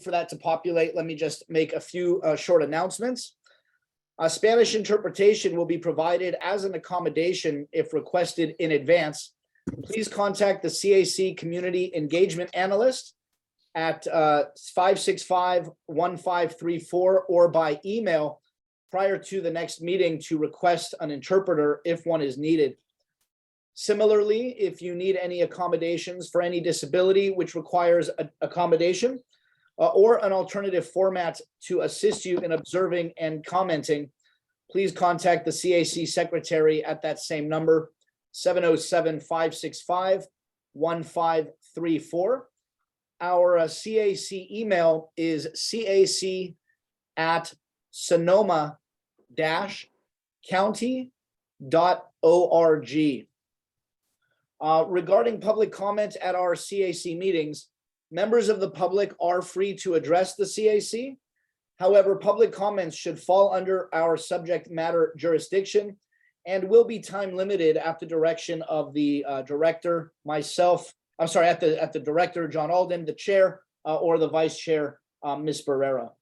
for that to populate, let me just make a few short announcements. Spanish interpretation will be provided as an accommodation if requested in advance. Please contact the CAC Community Engagement Analyst at 565-1534 or by email prior to the next meeting to request an interpreter if one is needed. Similarly, if you need any accommodations for any disability which requires accommodation or an alternative format to assist you in observing and commenting, please contact the CAC Secretary at that same number, 707-565-1534. Our CAC email is cac@sonoma-county.org. Regarding public comment at our CAC meetings, members of the public are free to address the CAC. However, public comments should fall under our subject matter jurisdiction and will be time limited at the direction of the director, myself, I'm sorry, at the director, John Alden, the chair, or the vice chair, Ms. Barrera.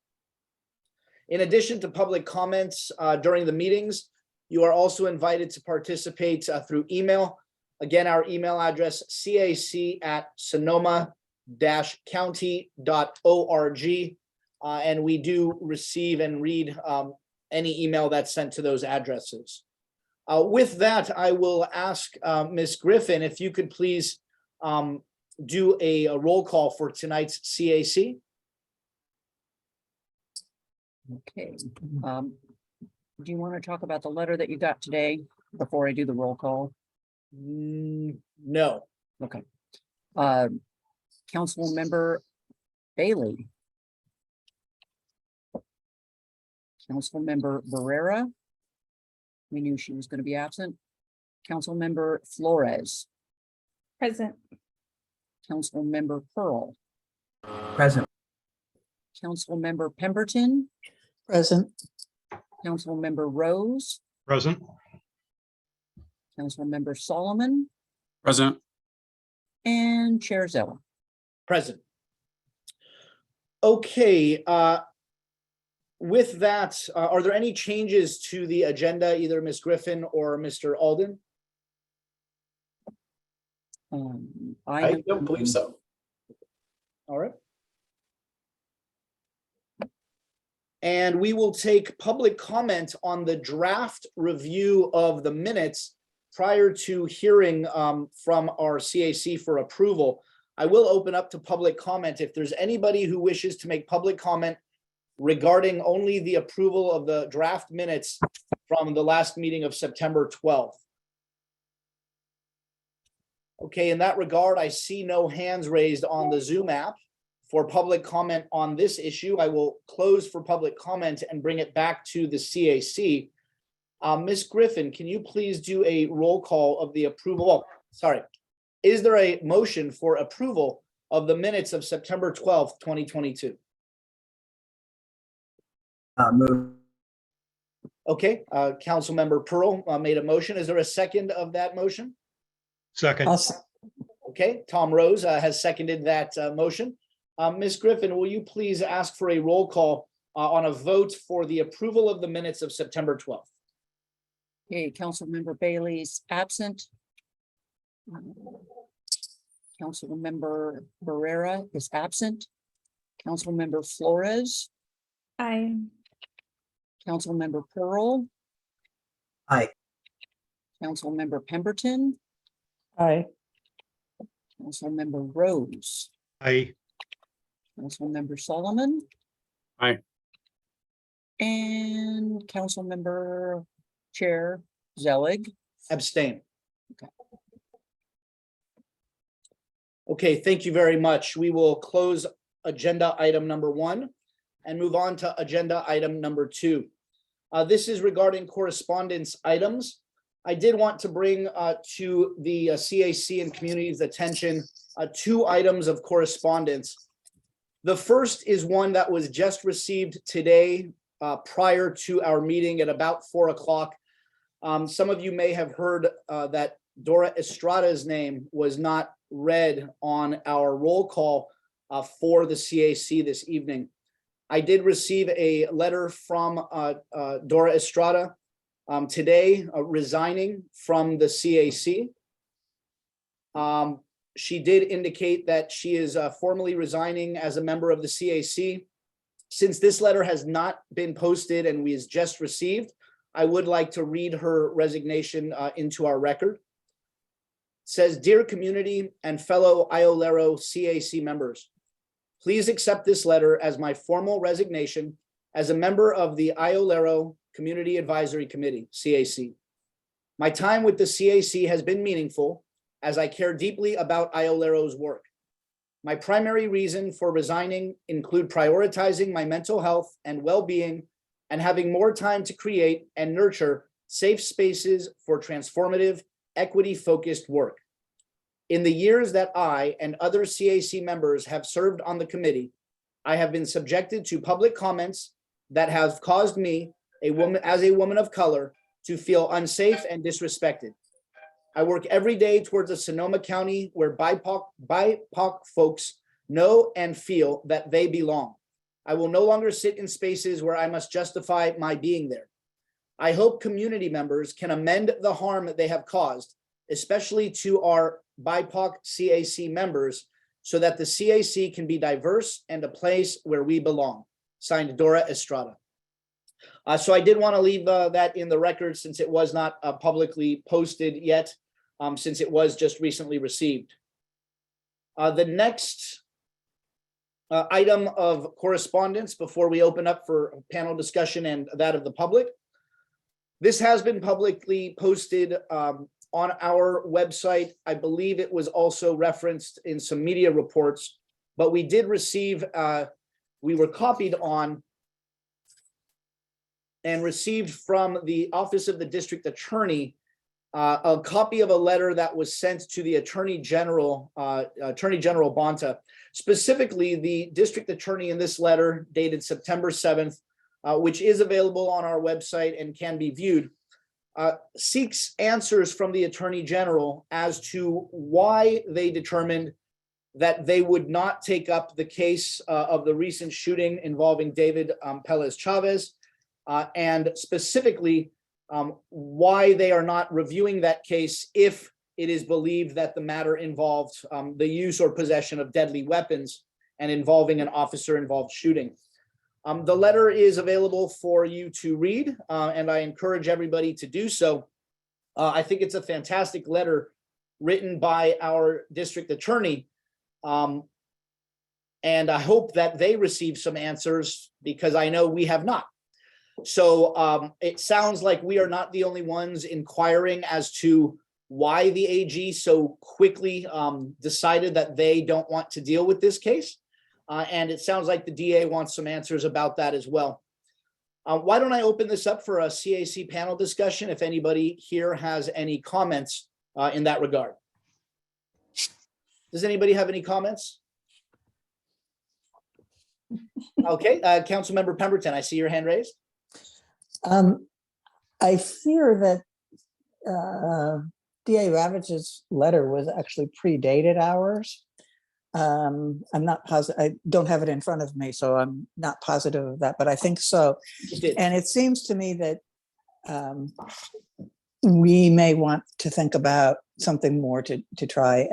In addition to public comments during the meetings, you are also invited to participate through email. Again, our email address, cac@sonoma-county.org. And we do receive and read any email that's sent to those addresses. With that, I will ask Ms. Griffin, if you could please do a roll call for tonight's CAC. Okay. Do you want to talk about the letter that you got today before I do the roll call? No. Okay. Council Member Bailey. Council Member Barrera. We knew she was going to be absent. Council Member Flores. Present. Council Member Pearl. Present. Council Member Pemberton. Present. Council Member Rose. Present. Council Member Solomon. Present. And Chair Zeller. Present. Okay. With that, are there any changes to the agenda, either Ms. Griffin or Mr. Alden? I don't believe so. All right. And we will take public comment on the draft review of the minutes prior to hearing from our CAC for approval. I will open up to public comment if there's anybody who wishes to make public comment regarding only the approval of the draft minutes from the last meeting of September 12th. Okay, in that regard, I see no hands raised on the Zoom app for public comment on this issue. I will close for public comment and bring it back to the CAC. Ms. Griffin, can you please do a roll call of the approval? Oh, sorry. Is there a motion for approval of the minutes of September 12th, 2022? Move. Okay, Councilmember Pearl made a motion. Is there a second of that motion? Second. Okay, Tom Rose has seconded that motion. Ms. Griffin, will you please ask for a roll call on a vote for the approval of the minutes of September 12th? Okay, Council Member Bailey's absent. Council Member Barrera is absent. Council Member Flores. Aye. Council Member Pearl. Aye. Council Member Pemberton. Aye. Council Member Rose. Aye. Council Member Solomon. Aye. And Council Member Chair Zelig. Abstain. Okay. Okay, thank you very much. We will close agenda item number 1 and move on to agenda item number 2. This is regarding correspondence items. I did want to bring to the CAC and community's attention 2 items of correspondence. The first is one that was just received today prior to our meeting at about 4 o'clock. Some of you may have heard that Dora Estrada's name was not read on our roll call for the CAC this evening. I did receive a letter from Dora Estrada today, resigning from the CAC. She did indicate that she is formally resigning as a member of the CAC. Since this letter has not been posted and we has just received, I would like to read her resignation into our record. It says, "Dear community and fellow Iolero CAC members, please accept this letter as my formal resignation as a member of the Iolero Community Advisory Committee, CAC. My time with the CAC has been meaningful as I care deeply about Iolero's work. My primary reason for resigning include prioritizing my mental health and well-being and having more time to create and nurture safe spaces for transformative, equity-focused work. In the years that I and other CAC members have served on the committee, I have been subjected to public comments that have caused me, as a woman of color, to feel unsafe and disrespected. I work every day towards a Sonoma County where BIPOC folks know and feel that they belong. I will no longer sit in spaces where I must justify my being there. I hope community members can amend the harm that they have caused, especially to our BIPOC CAC members, so that the CAC can be diverse and a place where we belong." Signed, Dora Estrada. So I did want to leave that in the record since it was not publicly posted yet, since it was just recently received. The next item of correspondence before we open up for panel discussion and that of the public. This has been publicly posted on our website. I believe it was also referenced in some media reports, but we did receive, we were copied on and received from the Office of the District Attorney a copy of a letter that was sent to the Attorney General Bonta. Specifically, the District Attorney in this letter dated September 7th, which is available on our website and can be viewed, seeks answers from the Attorney General as to why they determined that they would not take up the case of the recent shooting involving David Pelez Chavez, and specifically why they are not reviewing that case if it is believed that the matter involved the use or possession of deadly weapons and involving an officer-involved shooting. The letter is available for you to read, and I encourage everybody to do so. I think it's a fantastic letter written by our district attorney, and I hope that they receive some answers because I know we have not. So it sounds like we are not the only ones inquiring as to why the AG so quickly decided that they don't want to deal with this case. And it sounds like the DA wants some answers about that as well. Why don't I open this up for a CAC panel discussion if anybody here has any comments in that regard? Does anybody have any comments? Okay, Councilmember Pemberton, I see your hand raised. I fear that DA Ravage's letter was actually predated ours. I'm not positive. I don't have it in front of me, so I'm not positive of that, but I think so. And it seems to me that we may want to think about something more to try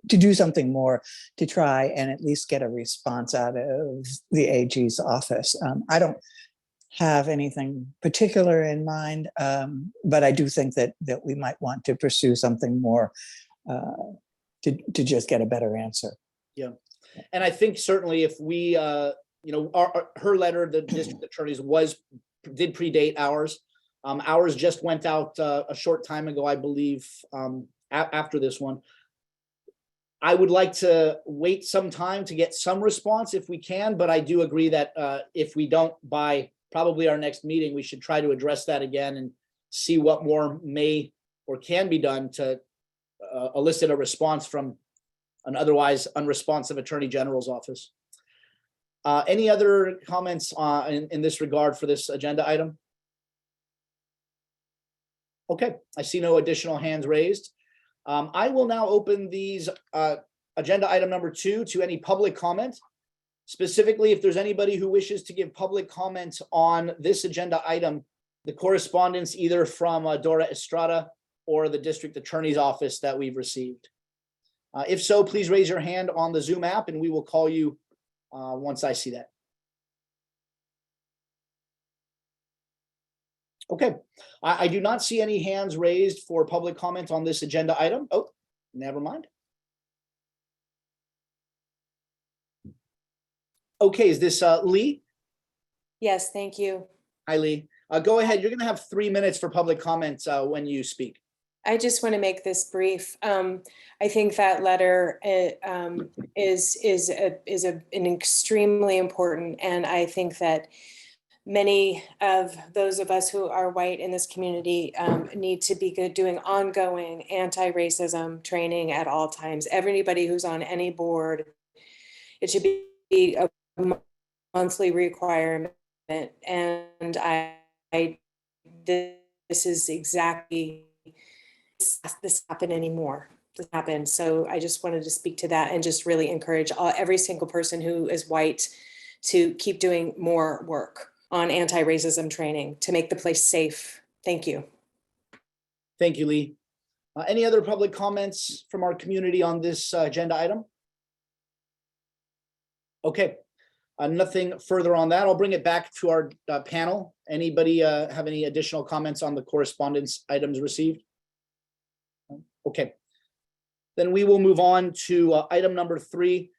to do something more to try and at least get a response out of the AG's office. I don't have anything particular in mind, but I do think that we might want to pursue something more to just get a better answer. Yeah, and I think certainly if we, her letter, the district attorney's did predate ours. Ours just went out a short time ago, I believe, after this one. I would like to wait some time to get some response if we can, but I do agree that if we don't by probably our next meeting, we should try to address that again and see what more may or can be done to elicit a response from an otherwise unresponsive Attorney General's office. Any other comments in this regard for this agenda item? Okay, I see no additional hands raised. I will now open these agenda item number 2 to any public comment. Specifically, if there's anybody who wishes to give public comment on this agenda item, the correspondence either from Dora Estrada or the district attorney's office that we've received. If so, please raise your hand on the Zoom app and we will call you once I see that. Okay, I do not see any hands raised for public comment on this agenda item. Oh, never mind. Okay, is this Lee? Yes, thank you. Hi, Lee. Go ahead. You're going to have 3 minutes for public comments when you speak. I just want to make this brief. I think that letter is an extremely important, and I think that many of those of us who are white in this community need to be doing ongoing anti-racism training at all times. Everybody who's on any board, it should be a monthly requirement, and this is exactly this happen anymore. This happened. So I just wanted to speak to that and just really encourage every single person who is white to keep doing more work on anti-racism training to make the place safe. Thank you. Thank you, Lee. Any other public comments from our community on this agenda item? Okay, nothing further on that. I'll bring it back to our panel. Anybody have any additional comments on the correspondence items received? Okay, then we will move on to item number 3.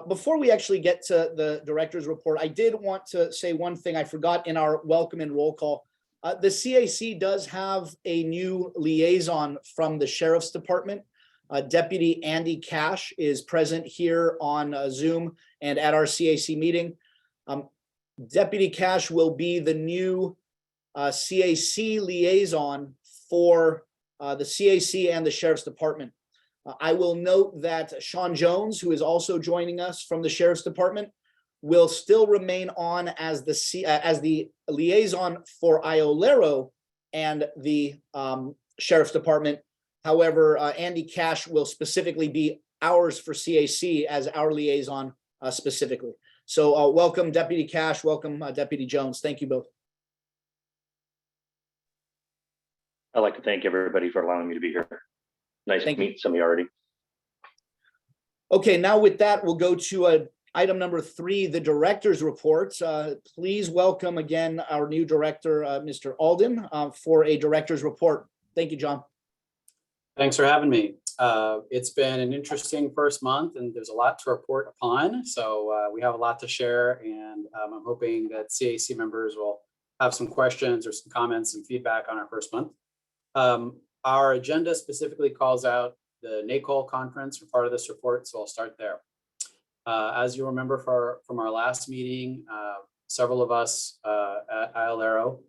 Before we actually get to the director's report, I did want to say one thing I forgot in our welcome and roll call. The CAC does have a new liaison from the Sheriff's Department. Deputy Andy Cash is present here on Zoom and at our CAC meeting. Deputy Cash will be the new CAC liaison for the CAC and the Sheriff's Department. I will note that Sean Jones, who is also joining us from the Sheriff's Department, will still remain on as the liaison for Iolero and the Sheriff's Department. However, Andy Cash will specifically be ours for CAC as our liaison specifically. So welcome, Deputy Cash. Welcome, Deputy Jones. Thank you both. I'd like to thank everybody for allowing me to be here. Nice to meet some of you already. Okay, now with that, we'll go to item number 3, the director's report. Please welcome again our new director, Mr. Alden, for a director's report. Thank you, John. Thanks for having me. It's been an interesting first month and there's a lot to report upon. So we have a lot to share, and I'm hoping that CAC members will have some questions or some comments and feedback on our first month. Our agenda specifically calls out the NACOL conference for part of this report, so I'll start there. As you remember from our last meeting, several of us at Iolero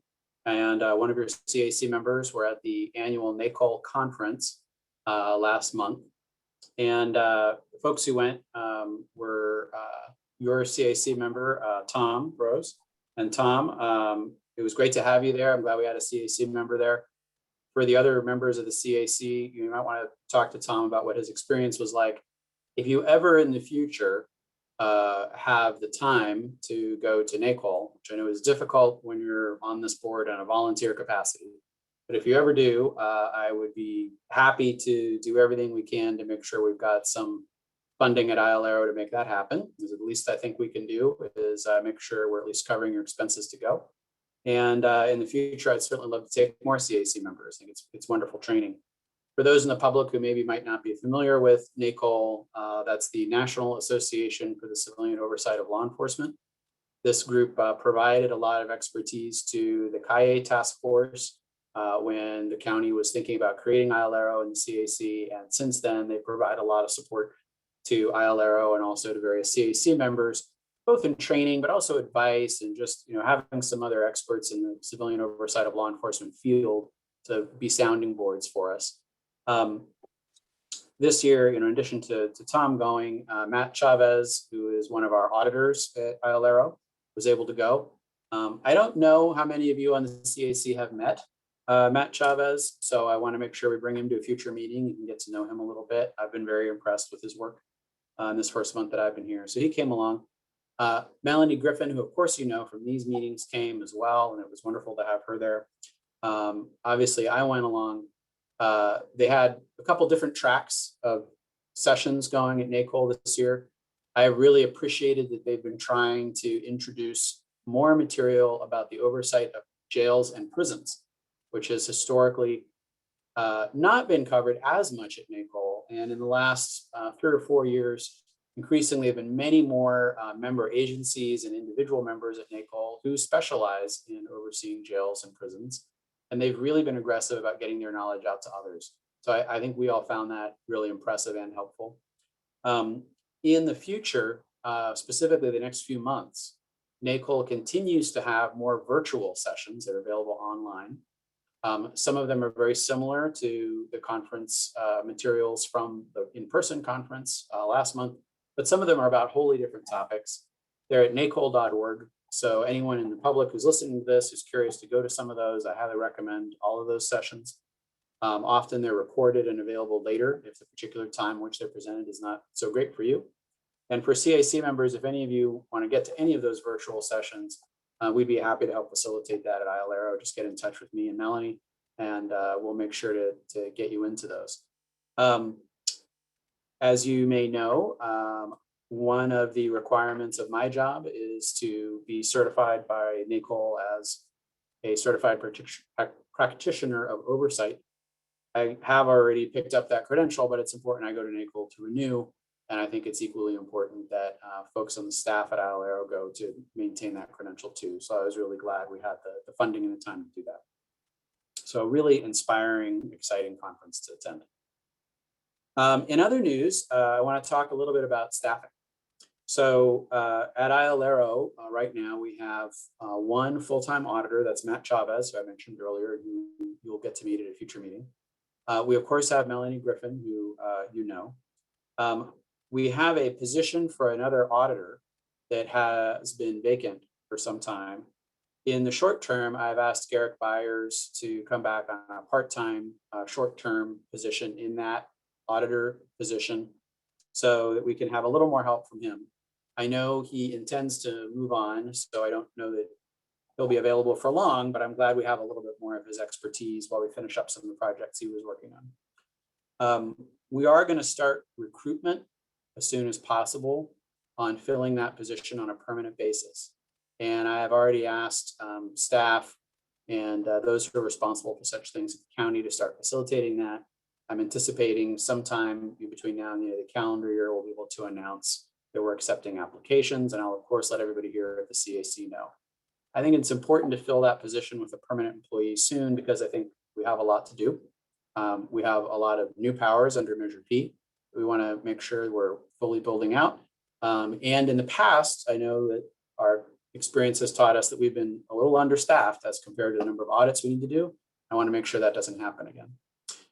and one of your CAC members were at the annual NACOL conference last month. And the folks who went were your CAC member, Tom Rose. And Tom, it was great to have you there. I'm glad we had a CAC member there. For the other members of the CAC, you might want to talk to Tom about what his experience was like. If you ever in the future have the time to go to NACOL, which I know is difficult when you're on this board in a volunteer capacity, but if you ever do, I would be happy to do everything we can to make sure we've got some funding at Iolero to make that happen. Because at least I think we can do is make sure we're at least covering your expenses to go. And in the future, I'd certainly love to take more CAC members. I think it's wonderful training. For those in the public who maybe might not be familiar with NACOL, that's the National Association for the Civilian Oversight of Law Enforcement. This group provided a lot of expertise to the CAE task force when the county was thinking about creating Iolero and the CAC. And since then, they provide a lot of support to Iolero and also to various CAC members, both in training, but also advice and just having some other experts in the civilian oversight of law enforcement field to be sounding boards for us. This year, in addition to Tom going, Matt Chavez, who is one of our auditors at Iolero, was able to go. I don't know how many of you on the CAC have met Matt Chavez, so I want to make sure we bring him to a future meeting. You can get to know him a little bit. I've been very impressed with his work. in this first month that I've been here. So he came along. Melanie Griffin, who of course you know from these meetings, came as well, and it was wonderful to have her there. Obviously, I went along. They had a couple different tracks of sessions going at NACOL this year. I really appreciated that they've been trying to introduce more material about the oversight of jails and prisons, which has historically not been covered as much at NACOL. And in the last 3 or 4 years, increasingly have been many more member agencies and individual members at NACOL who specialize in overseeing jails and prisons. And they've really been aggressive about getting their knowledge out to others. So I think we all found that really impressive and helpful. In the future, specifically the next few months, NACOL continues to have more virtual sessions that are available online. Some of them are very similar to the conference materials from the in-person conference last month, but some of them are about wholly different topics. They're at nacol.org. So anyone in the public who's listening to this, who's curious to go to some of those, I highly recommend all of those sessions. Often they're recorded and available later if the particular time which they're presented is not so great for you. And for CAC members, if any of you want to get to any of those virtual sessions, we'd be happy to help facilitate that at Iolero. Just get in touch with me and Melanie, and we'll make sure to get you into those. As you may know, one of the requirements of my job is to be certified by NACOL as a certified practitioner of oversight. I have already picked up that credential, but it's important I go to NACOL to renew. And I think it's equally important that folks on the staff at Iolero go to maintain that credential too. So I was really glad we had the funding and the time to do that. So really inspiring, exciting conference to attend. In other news, I want to talk a little bit about staffing. So at Iolero right now, we have one full-time auditor, that's Matt Chavez, who I mentioned earlier, who you'll get to meet at a future meeting. We of course have Melanie Griffin, who you know. We have a position for another auditor that has been vacant for some time. In the short term, I've asked Garrick Byers to come back on a part-time, short-term position in that auditor position so that we can have a little more help from him. I know he intends to move on, so I don't know that he'll be available for long, but I'm glad we have a little bit more of his expertise while we finish up some of the projects he was working on. We are going to start recruitment as soon as possible on filling that position on a permanent basis. And I have already asked staff and those who are responsible for such things at the county to start facilitating that. I'm anticipating sometime between now and the end of the calendar year, we'll be able to announce that we're accepting applications, and I'll of course let everybody here at the CAC know. I think it's important to fill that position with a permanent employee soon because I think we have a lot to do. We have a lot of new powers under Measure P. We want to make sure we're fully building out. And in the past, I know that our experience has taught us that we've been a little understaffed as compared to the number of audits we need to do. I want to make sure that doesn't happen again.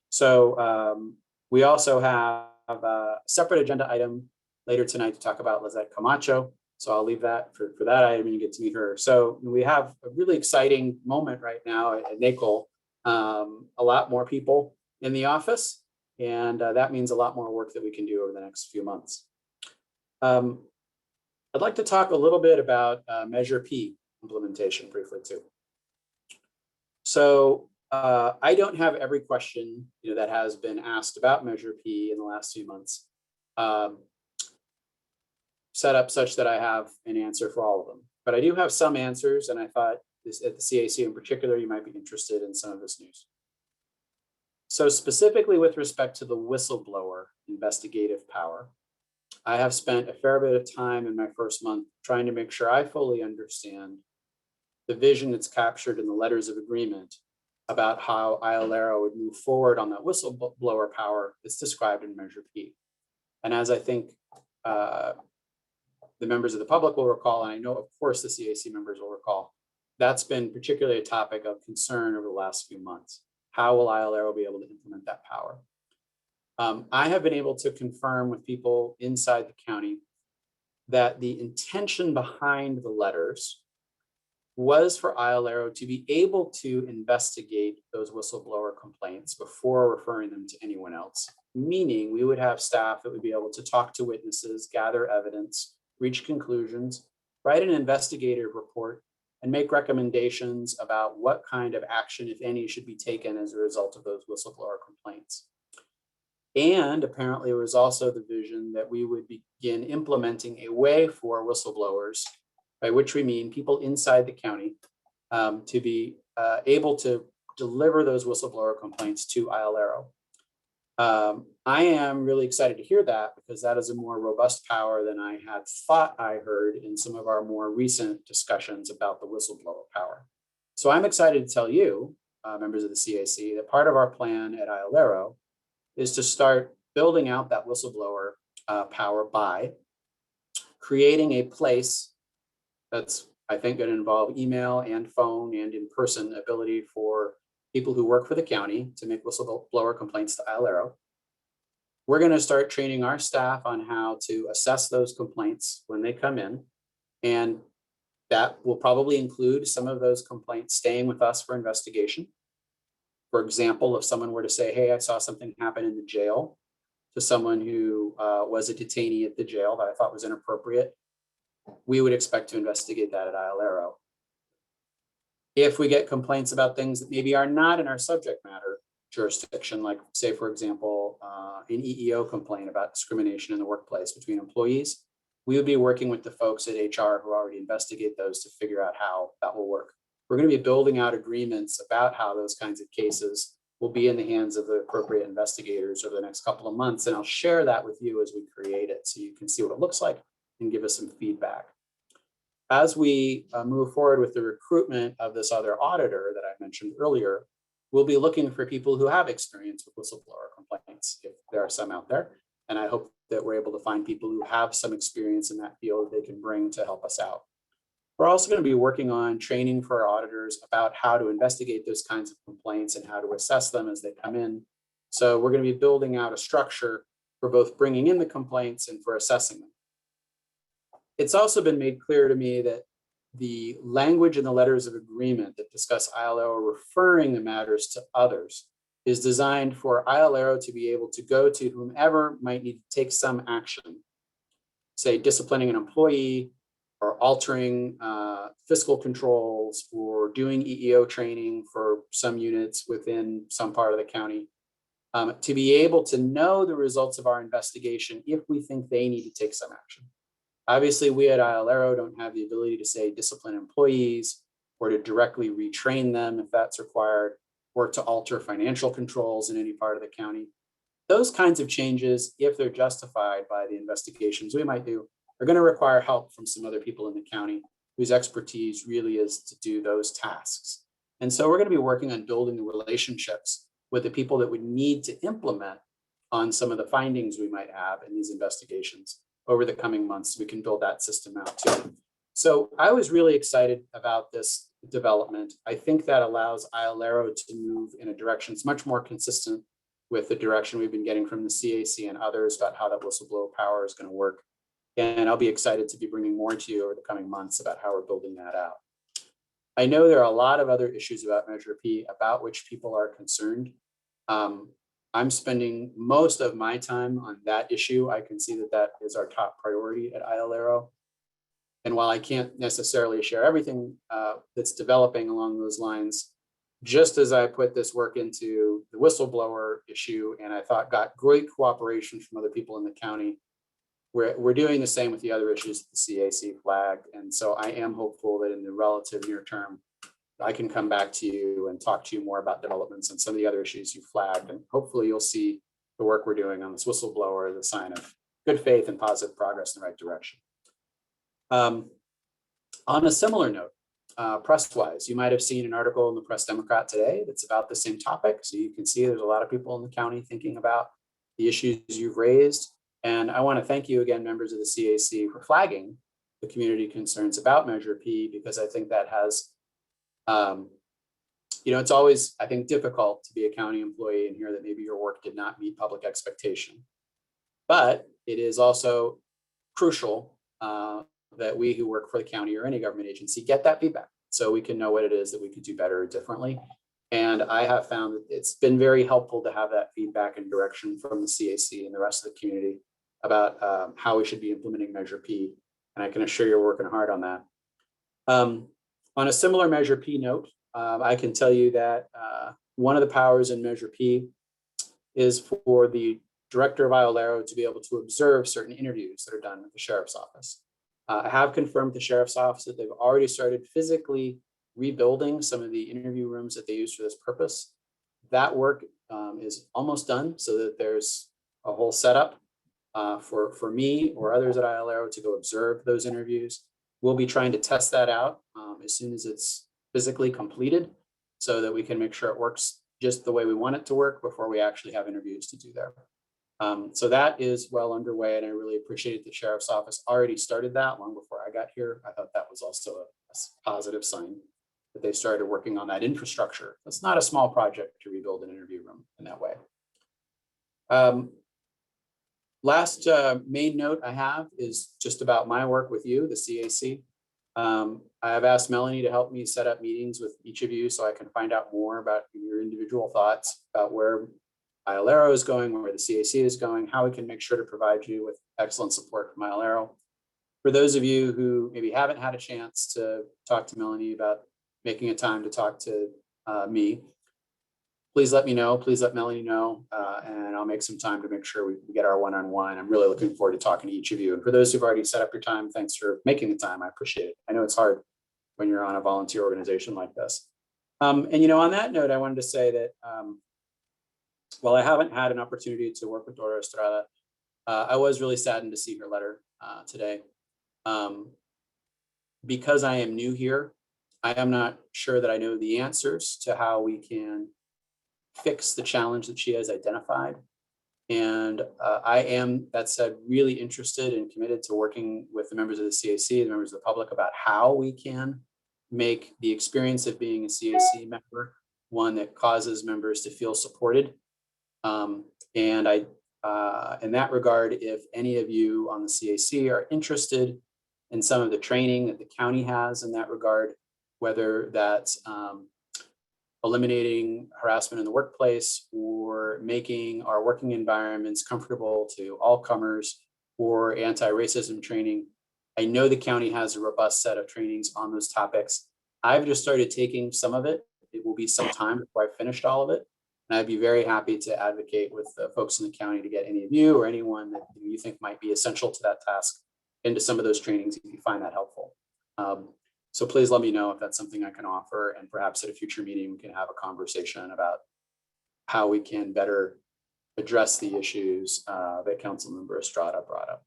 So we also have a separate agenda item later tonight to talk about Lizette Camacho. So I'll leave that for that item and you get to meet her. So we have a really exciting moment right now at NACOL. A lot more people in the office, and that means a lot more work that we can do over the next few months. I'd like to talk a little bit about Measure P implementation briefly too. So I don't have every question that has been asked about Measure P in the last few months set up such that I have an answer for all of them. But I do have some answers, and I thought this, at the CAC in particular, you might be interested in some of this news. So specifically with respect to the whistleblower investigative power, I have spent a fair bit of time in my first month trying to make sure I fully understand the vision that's captured in the letters of agreement about how Iolero would move forward on that whistleblower power that's described in Measure P. And as I think the members of the public will recall, and I know of course the CAC members will recall, that's been particularly a topic of concern over the last few months. How will Iolero be able to implement that power? I have been able to confirm with people inside the county that the intention behind the letters was for Iolero to be able to investigate those whistleblower complaints before referring them to anyone else. meaning we would have staff that would be able to talk to witnesses, gather evidence, reach conclusions, write an investigative report, and make recommendations about what kind of action, if any, should be taken as a result of those whistleblower complaints. And apparently it was also the vision that we would begin implementing a way for whistleblowers, by which we mean people inside the county, to be able to deliver those whistleblower complaints to Iolero. I am really excited to hear that, because that is a more robust power than I had thought I heard in some of our more recent discussions about the whistleblower power. So I'm excited to tell you, members of the CAC, that part of our plan at Iolero is to start building out that whistleblower power by creating a place that's, I think, going to involve email and phone and in-person ability for people who work for the county to make whistleblower complaints to Iolero. We're going to start training our staff on how to assess those complaints when they come in. And that will probably include some of those complaints staying with us for investigation. For example, if someone were to say, hey, I saw something happen in the jail to someone who was a detainee at the jail that I thought was inappropriate, we would expect to investigate that at Iolero. If we get complaints about things that maybe are not in our subject matter jurisdiction, like say, for example, an EEO complaint about discrimination in the workplace between employees, we would be working with the folks at HR who already investigate those to figure out how that will work. We're going to be building out agreements about how those kinds of cases will be in the hands of the appropriate investigators over the next couple of months. And I'll share that with you as we create it so you can see what it looks like and give us some feedback. As we move forward with the recruitment of this other auditor that I mentioned earlier, we'll be looking for people who have experience with whistleblower complaints, if there are some out there. And I hope that we're able to find people who have some experience in that field they can bring to help us out. We're also going to be working on training for our auditors about how to investigate those kinds of complaints and how to assess them as they come in. So we're going to be building out a structure for both bringing in the complaints and for assessing them. It's also been made clear to me that the language in the letters of agreement that discuss Iolero referring the matters to others is designed for Iolero to be able to go to whomever might need to take some action, say disciplining an employee or altering fiscal controls or doing EEO training for some units within some part of the county, to be able to know the results of our investigation if we think they need to take some action. Obviously, we at Iolero don't have the ability to say discipline employees or to directly retrain them if that's required, or to alter financial controls in any part of the county. Those kinds of changes, if they're justified by the investigations we might do, are going to require help from some other people in the county whose expertise really is to do those tasks. And so we're going to be working on building the relationships with the people that would need to implement on some of the findings we might have in these investigations over the coming months. We can build that system out too. So I was really excited about this development. I think that allows Iolero to move in a direction that's much more consistent with the direction we've been getting from the CAC and others about how that whistleblower power is going to work. And I'll be excited to be bringing more to you over the coming months about how we're building that out. I know there are a lot of other issues about Measure P about which people are concerned. I'm spending most of my time on that issue. I can see that that is our top priority at Iolero. And while I can't necessarily share everything that's developing along those lines, just as I put this work into the whistleblower issue, and I thought got great cooperation from other people in the county, we're doing the same with the other issues that the CAC flagged. And so I am hopeful that in the relative near term, I can come back to you and talk to you more about developments and some of the other issues you flagged. And hopefully you'll see the work we're doing on this whistleblower as a sign of good faith and positive progress in the right direction. On a similar note, press-wise, you might have seen an article in the Press Democrat today that's about the same topic. So you can see there's a lot of people in the county thinking about the issues you've raised. And I want to thank you again, members of the CAC, for flagging the community concerns about Measure P, because I think that has it's always, I think, difficult to be a county employee and hear that maybe your work did not meet public expectation. But it is also crucial that we who work for the county or any government agency get that feedback so we can know what it is that we could do better or differently. And I have found that it's been very helpful to have that feedback and direction from the CAC and the rest of the community about how we should be implementing Measure P. And I can assure you're working hard on that. On a similar Measure P note, I can tell you that one of the powers in Measure P is for the director of IOLERO to be able to observe certain interviews that are done at the sheriff's office. I have confirmed with the sheriff's office that they've already started physically rebuilding some of the interview rooms that they use for this purpose. That work is almost done, so that there's a whole setup for me or others at IOLERO to go observe those interviews. We'll be trying to test that out as soon as it's physically completed, so that we can make sure it works just the way we want it to work before we actually have interviews to do there. So that is well underway, and I really appreciate the sheriff's office already started that long before I got here. I thought that was also a positive sign that they started working on that infrastructure. It's not a small project to rebuild an interview room in that way. Last main note I have is just about my work with you, the CAC. I have asked Melanie to help me set up meetings with each of you so I can find out more about your individual thoughts about where IOLERO is going, where the CAC is going, how we can make sure to provide you with excellent support from IOLERO. For those of you who maybe haven't had a chance to talk to Melanie about making a time to talk to me, please let me know, please let Melanie know, and I'll make some time to make sure we get our one-on-one. I'm really looking forward to talking to each of you. And for those who've already set up your time, thanks for making the time. I appreciate it. I know it's hard when you're on a volunteer organization like this. And on that note, I wanted to say that while I haven't had an opportunity to work with Dora Estrada, I was really saddened to see her letter today. Because I am new here, I am not sure that I know the answers to how we can fix the challenge that she has identified. And I am, that said, really interested and committed to working with the members of the CAC and members of the public about how we can make the experience of being a CAC member one that causes members to feel supported. And in that regard, if any of you on the CAC are interested in some of the training that the county has in that regard, whether that's eliminating harassment in the workplace or making our working environments comfortable to all comers, or anti-racism training, I know the county has a robust set of trainings on those topics. I've just started taking some of it. It will be some time before I've finished all of it. And I'd be very happy to advocate with the folks in the county to get any of you or anyone that you think might be essential to that task into some of those trainings if you find that helpful. So please let me know if that's something I can offer, and perhaps at a future meeting, we can have a conversation about how we can better address the issues that Councilmember Estrada brought up.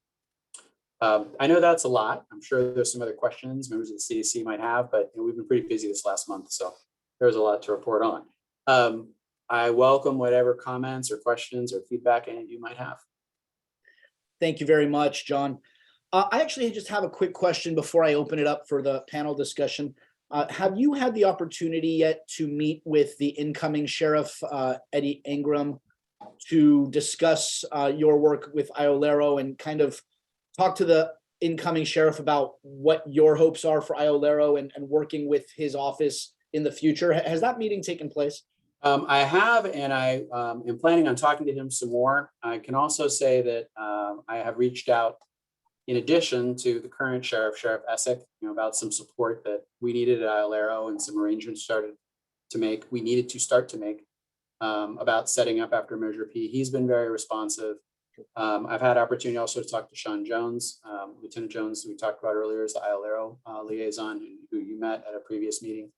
I know that's a lot. I'm sure there's some other questions members of the CAC might have, but we've been pretty busy this last month, so there's a lot to report on. I welcome whatever comments or questions or feedback any of you might have. Thank you very much, John. I actually just have a quick question before I open it up for the panel discussion. Have you had the opportunity yet to meet with the incoming sheriff, Eddie Ingram, to discuss your work with IOLERO and kind of talk to the incoming sheriff about what your hopes are for IOLERO and working with his office in the future? Has that meeting taken place? I have, and I am planning on talking to him some more. I can also say that I have reached out in addition to the current sheriff, Sheriff Essick, about some support that we needed at IOLERO and some arrangements we needed to start to make about setting up after Measure P. He's been very responsive. I've had opportunity also to talk to Sean Jones, Lieutenant Jones, who we talked about earlier, is the IOLERO liaison who you met at a previous meeting.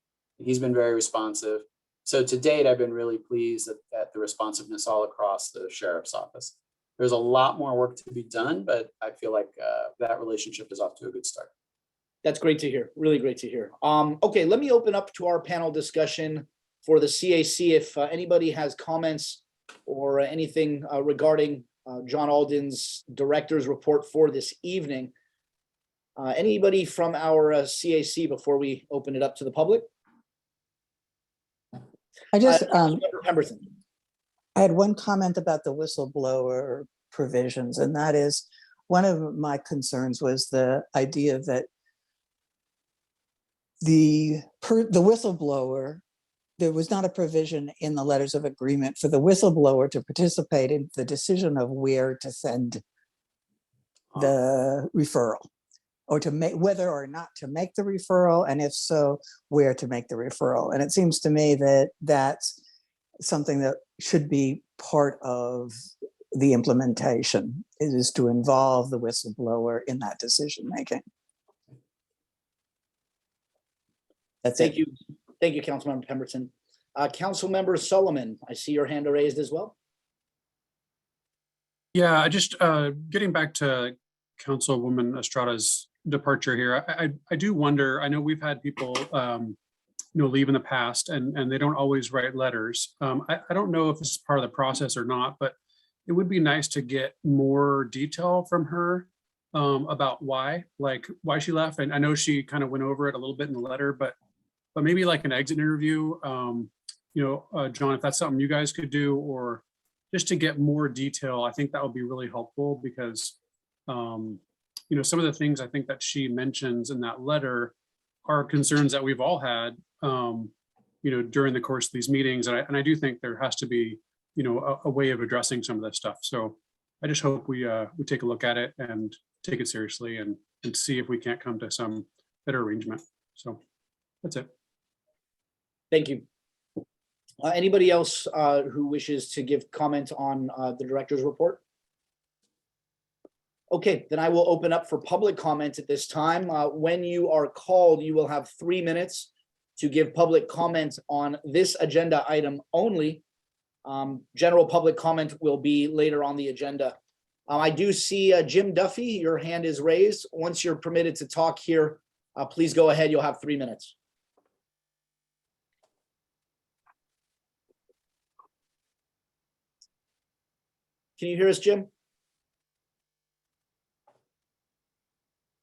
He's been very responsive. So to date, I've been really pleased at the responsiveness all across the sheriff's office. There's a lot more work to be done, but I feel like that relationship is off to a good start. That's great to hear. Really great to hear. Okay, let me open up to our panel discussion for the CAC. If anybody has comments or anything regarding John Alden's director's report for this evening. Anybody from our CAC before we open it up to the public? I just, Pemberton. I had one comment about the whistleblower provisions, and that is one of my concerns was the idea that the whistleblower there was not a provision in the letters of agreement for the whistleblower to participate in the decision of where to send the referral, or to make, whether or not to make the referral, and if so, where to make the referral. And it seems to me that that's something that should be part of the implementation, is to involve the whistleblower in that decision making. That's Thank it. you. Thank you, Councilmember Pemberton. Councilmember Solomon, I see your hand raised as well. Yeah, I just getting back to Councilwoman Estrada's departure here. I do wonder, I know we've had people leave in the past and they don't always write letters. I don't know if this is part of the process or not, but it would be nice to get more detail from her about why she left. And I know she kind of went over it a little bit in the letter, but maybe like an exit interview, John, if that's something you guys could do, or just to get more detail, I think that would be really helpful, because some of the things I think that she mentions in that letter are concerns that we've all had, during the course of these meetings. And I do think there has to be, a way of addressing some of this stuff. So I just hope we take a look at it and take it seriously and see if we can't come to some better arrangement. So that's it. Thank you. Anybody else who wishes to give comment on the director's report? Okay, then I will open up for public comment at this time. When you are called, you will have 3 minutes to give public comment on this agenda item only. General public comment will be later on the agenda. I do see Jim Duffy, your hand is raised. Once you're permitted to talk here, please go ahead. You'll have 3 minutes. Can you hear us, Jim?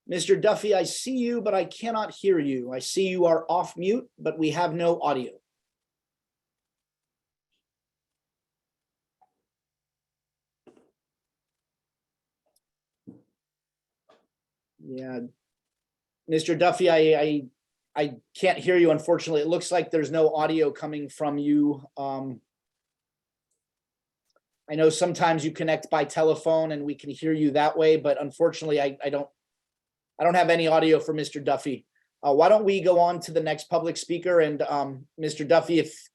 Mr. Duffy, I see you, but I cannot hear you. I see you are off mute, but we have no audio. Yeah, Mr. Duffy, I can't hear you, unfortunately. It looks like there's no audio coming from you. I know sometimes you connect by telephone and we can hear you that way, but unfortunately, I don't have any audio for Mr. Duffy. Why don't we go on to the next public speaker? And Mr. Duffy, if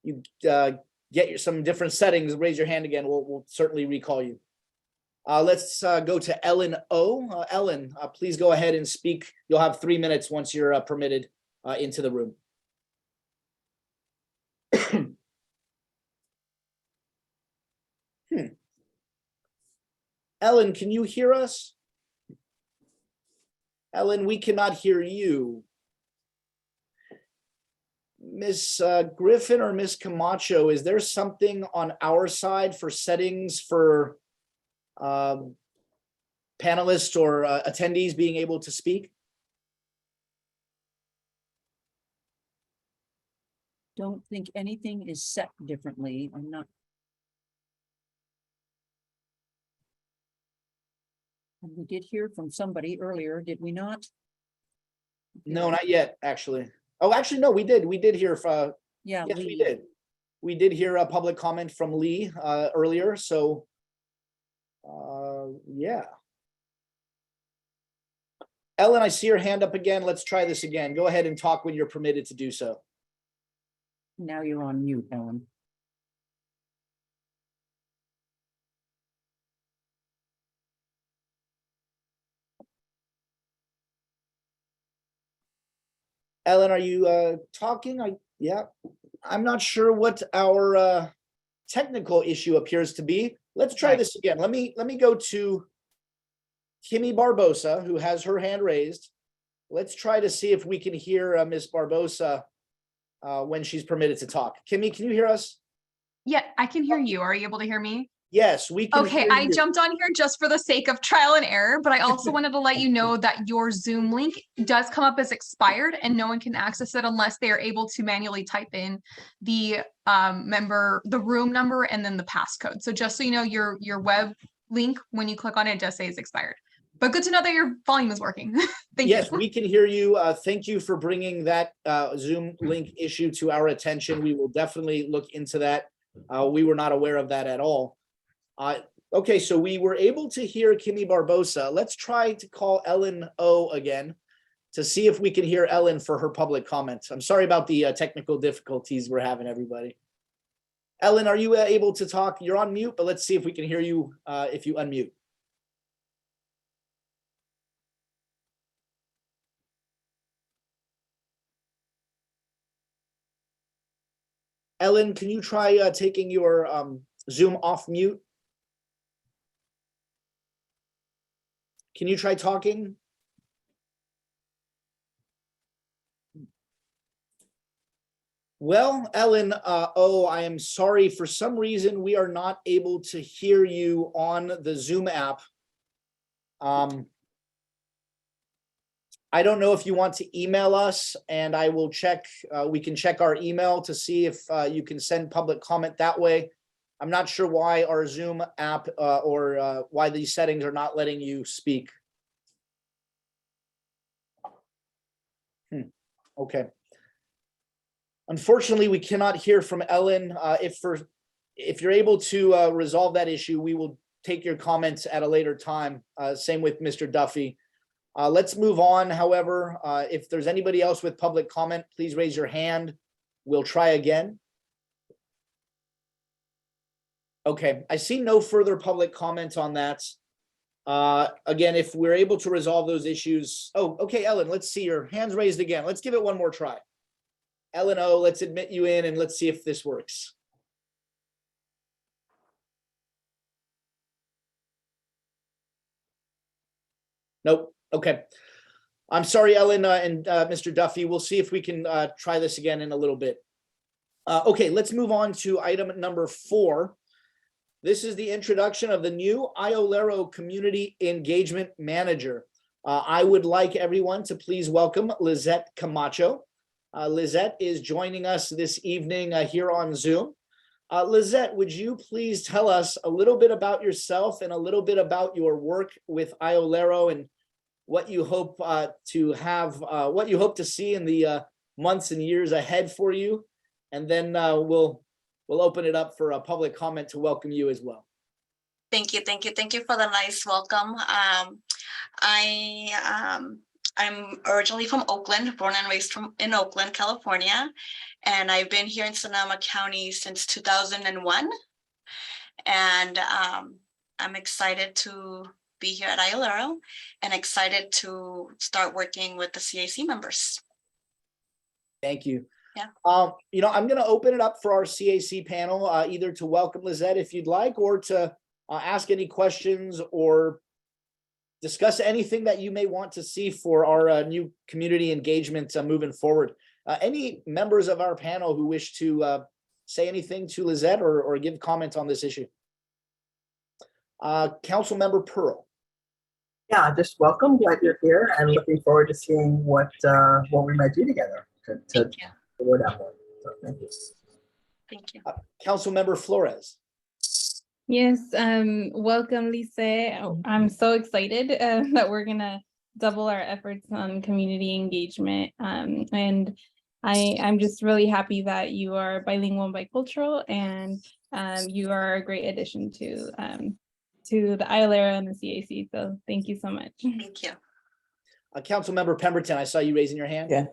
you get some different settings, raise your hand again. We'll certainly recall you. Let's go to Ellen O. Ellen, please go ahead and speak. You'll have 3 minutes once you're permitted into the room. Ellen, can you hear us? Ellen, we cannot hear you. Miss Griffin or Miss Camacho, is there something on our side for settings for panelists or attendees being able to speak? Don't think anything is set differently. I'm not. And we did hear from somebody earlier, did we not? No, not yet, actually. Oh, actually, no, we did. We did hear from, Yeah. yes, we did. We did hear a public comment from Lee earlier, so yeah. Ellen, I see your hand up again. Let's try this again. Go ahead and talk when you're permitted to do so. Now you're on mute, Ellen. Ellen, are you talking? Yeah, I'm not sure what our technical issue appears to be. Let's try this again. Let me go to Kimmy Barbosa, who has her hand raised. Let's try to see if we can hear Miss Barbosa when she's permitted to talk. Kimmy, can you hear us? Yeah, I can hear you. Are you able to hear me? Yes, we can. Okay, I jumped on here just for the sake of trial and error, but I also wanted to let you know that your Zoom link does come up as expired and no one can access it unless they are able to manually type in the the room number and then the passcode. So just so you know, your web link, when you click on it, just says expired. But good to know that your volume is working. Thank you. Yes, we can hear you. Thank you for bringing that Zoom link issue to our attention. We will definitely look into that. We were not aware of that at all. Okay, so we were able to hear Kimmy Barbosa. Let's try to call Ellen O again to see if we can hear Ellen for her public comments. I'm sorry about the technical difficulties we're having, everybody. Ellen, are you able to talk? You're on mute, but let's see if we can hear you if you unmute. Ellen, can you try taking your Zoom off mute? Can you try talking? Well, Ellen, I am sorry. For some reason, we are not able to hear you on the Zoom app. I don't know if you want to email us, and I will check. We can check our email to see if you can send public comment that way. I'm not sure why our Zoom app or why these settings are not letting you speak. Okay. Unfortunately, we cannot hear from Ellen. If you're able to resolve that issue, we will take your comments at a later time. Same with Mr. Duffy. Let's move on. However, if there's anybody else with public comment, please raise your hand. We'll try again. Okay, I see no further public comments on that. Again, if we're able to resolve those issues. Oh, okay, Ellen, let's see your hands raised again. Let's give it one more try. Ellen O, let's admit you in and let's see if this works. Nope. Okay. I'm sorry, Ellen and Mr. Duffy. We'll see if we can try this again in a little bit. Okay, let's move on to item number 4. This is the introduction of the new Iolero Community Engagement Manager. I would like everyone to please welcome Lizette Camacho. Lizette is joining us this evening here on Zoom. Lizette, would you please tell us a little bit about yourself and a little bit about your work with Iolero and what you hope to have, what you hope to see in the months and years ahead for you, and then we'll open it up for a public comment to welcome you as well. Thank you for the nice welcome. I'm originally from Oakland, born and raised in Oakland, California, and I've been here in Sonoma County since 2001. And I'm excited to be here at Iolero and excited to start working with the CAC members. Thank you. Yeah. I'm going to open it up for our CAC panel, either to welcome Lizette if you'd like, or to ask any questions or discuss anything that you may want to see for our new community engagement moving forward. Any members of our panel who wish to say anything to Lizette or give comments on this issue? Councilmember Pearl. Yeah, just welcome. Glad you're here, and looking forward to seeing what we might do together to word out more. So, thank you. Thank you. Councilmember Flores. Yes, welcome, Lisa. I'm so excited that we're gonna double our efforts on community engagement. And I'm just really happy that you are bilingual and bicultural, and you are a great addition to the Iolero and the CAC. So thank you so much. Thank you. Councilmember Pemberton, I saw you raising your hand. Yeah,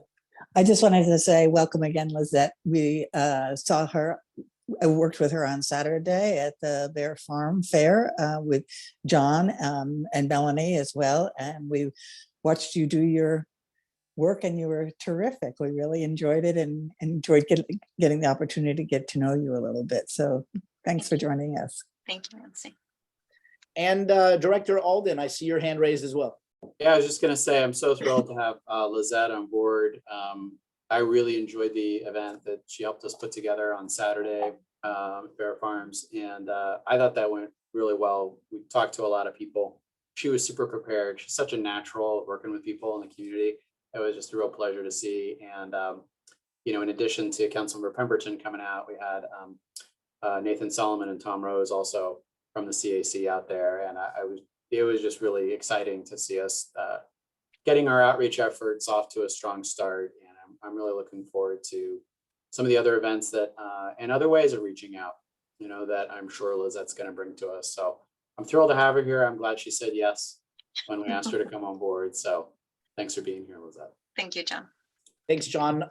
I just wanted to say welcome again, Lizette. We saw her. I worked with her on Saturday at the Bear Farm Fair with John and Melanie as well. And we watched you do your work, and you were terrific. We really enjoyed it and enjoyed getting the opportunity to get to know you a little bit. So thanks for joining us. Thank you, Nancy. And Director Alden, I see your hand raised as well. Yeah, I was just going to say, I'm so thrilled to have Lizette on board. I really enjoyed the event that she helped us put together on Saturday at Bear Farms. And I thought that went really well. We talked to a lot of people. She was super prepared. She's such a natural working with people in the community. It was just a real pleasure to see. And, in addition to Councilmember Pemberton coming out, we had Nathan Solomon and Tom Rose also from the CAC out there. And I was it was just really exciting to see us getting our outreach efforts off to a strong start. And I'm really looking forward to some of the other events that and other ways of reaching out, that I'm sure Lizette's going to bring to us. So I'm thrilled to have her here. I'm glad she said yes when we asked her to come on board. So thanks for being here, Lizette. Thank you, John. Thanks, John.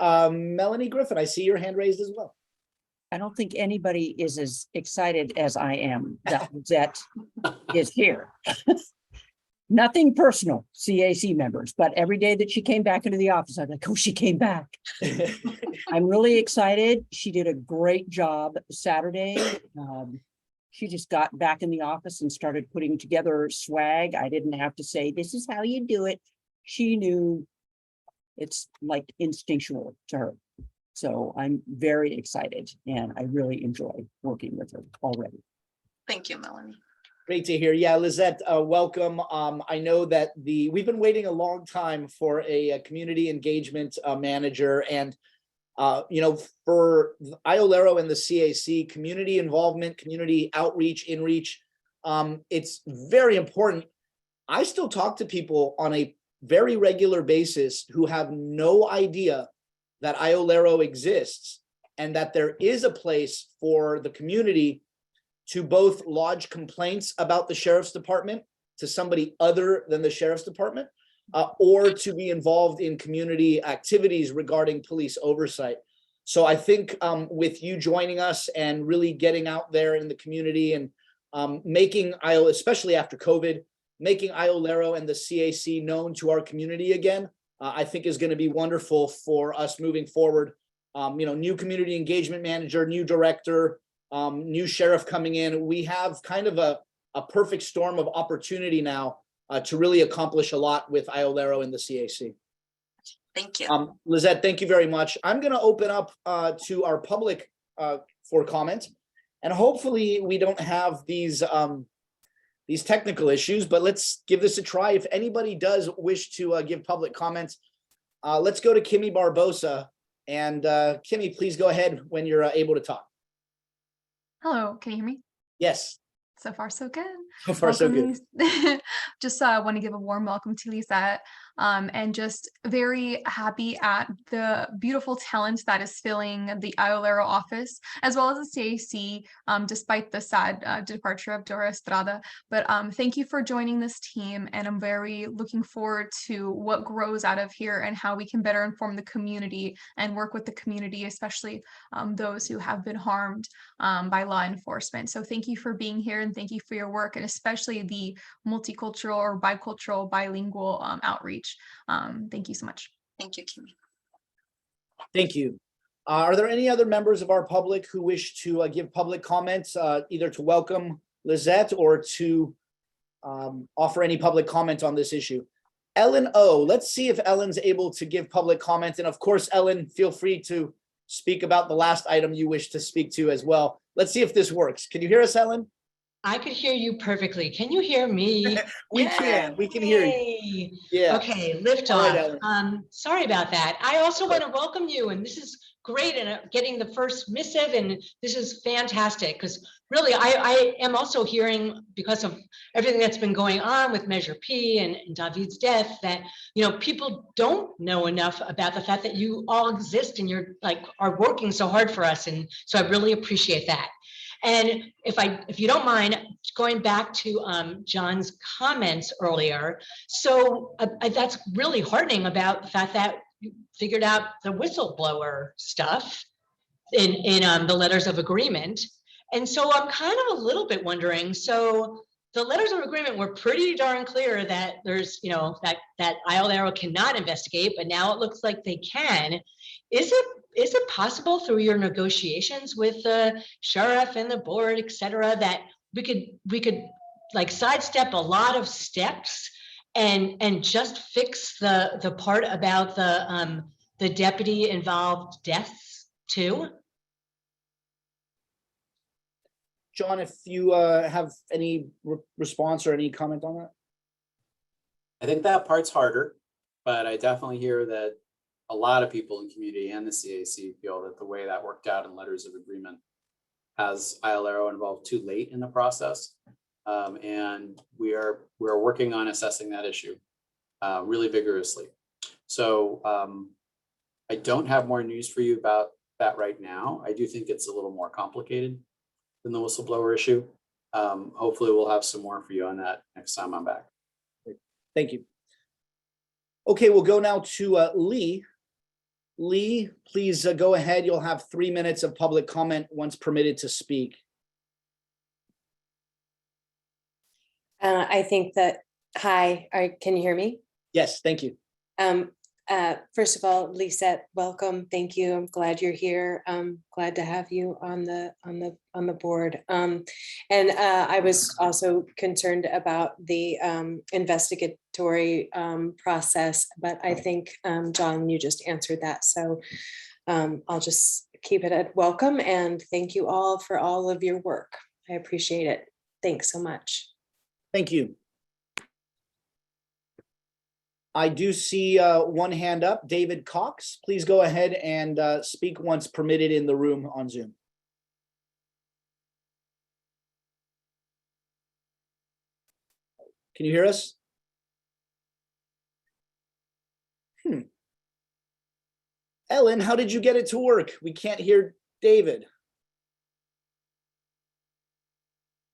Melanie Griffin, I see your hand raised as well. I don't think anybody is as excited as I am that is here. Nothing personal, CAC members, but every day that she came back into the office, I was like, oh, she came back. I'm really excited. She did a great job Saturday. She just got back in the office and started putting together swag. I didn't have to say, this is how you do it. She knew. It's like instinctual to her. So I'm very excited and I really enjoy working with her already. Thank you, Melanie. Great to hear. Yeah, Lizette, welcome. I know that we've been waiting a long time for a community engagement manager, and for Iolero and the CAC, community involvement, community outreach, inreach, it's very important. I still talk to people on a very regular basis who have no idea that Iolero exists and that there is a place for the community to both lodge complaints about the sheriff's department to somebody other than the sheriff's department, or to be involved in community activities regarding police oversight. So I think with you joining us and really getting out there in the community and making especially after COVID, making Iolero and the CAC known to our community again, I think is going to be wonderful for us moving forward. New community engagement manager, new director, new sheriff coming in. We have kind of a perfect storm of opportunity now to really accomplish a lot with Iolero and the CAC. Thank you. Lizette, thank you very much. I'm going to open up to our public for comment, and hopefully we don't have these technical issues, but let's give this a try. If anybody does wish to give public comments, let's go to Kimmy Barbosa. And Kimmy, please go ahead when you're able to talk. Hello, can you hear me? Yes. So far, so good. So far, so good. Just want to give a warm welcome to Lisette, and just very happy at the beautiful talent that is filling the Iolero office, as well as the CAC, despite the sad departure of Dora Estrada. But thank you for joining this team, and I'm very looking forward to what grows out of here and how we can better inform the community and work with the community, especially those who have been harmed by law enforcement. So thank you for being here, and thank you for your work, and especially the multicultural or bicultural, bilingual outreach. Thank you so much. Thank you, Kimmy. Thank you. Are there any other members of our public who wish to give public comments, either to welcome Lizette or to offer any public comment on this issue? Ellen O, let's see if Ellen's able to give public comment. And of course, Ellen, feel free to speak about the last item you wish to speak to as well. Let's see if this works. Can you hear us, Ellen? I could hear you perfectly. Can you hear me? We can hear you. Yeah. Okay, lift All off. right, Sorry about that. I also want to welcome you, and this is great, and getting the first missive, and this is fantastic, because really I am also hearing, because of everything that's been going on with Measure P and David's death, that people don't know enough about the fact that you all exist and you're are working so hard for us, and so I really appreciate that. And if you don't mind, going back to John's comments earlier, so that's really heartening about the fact that you figured out the whistleblower stuff in the letters of agreement. And so I'm kind of a little bit wondering, so the letters of agreement were pretty darn clear that there's, that Iolero cannot investigate, but now it looks like they can. Is it possible through your negotiations with the sheriff and the board, et cetera, that we could sidestep a lot of steps and just fix the part about the deputy involved deaths too? John, if you have any response or any comment on that? I think that part's harder, but I definitely hear that a lot of people in the community and the CAC feel that the way that worked out in letters of agreement has Iolero involved too late in the process. And we're working on assessing that issue really vigorously. So I don't have more news for you about that right now. I do think it's a little more complicated than the whistleblower issue. Hopefully we'll have some more for you on that next time I'm back. Thank you. Okay, we'll go now to Lee. Lee, please go ahead. You'll have 3 minutes of public comment once permitted to speak. I think that, hi, can you hear me? Yes, thank you. First of all, Lisette, welcome. Thank you. I'm glad you're here. I'm glad to have you on the board. And I was also concerned about the investigatory process, but I think John, you just answered that. So I'll just keep it at welcome and thank you all for all of your work. I appreciate it. Thanks so much. Thank you. I do see one hand up. David Cox, please go ahead and speak once permitted in the room on Zoom. Can you hear us? Ellen, how did you get it to work? We can't hear David.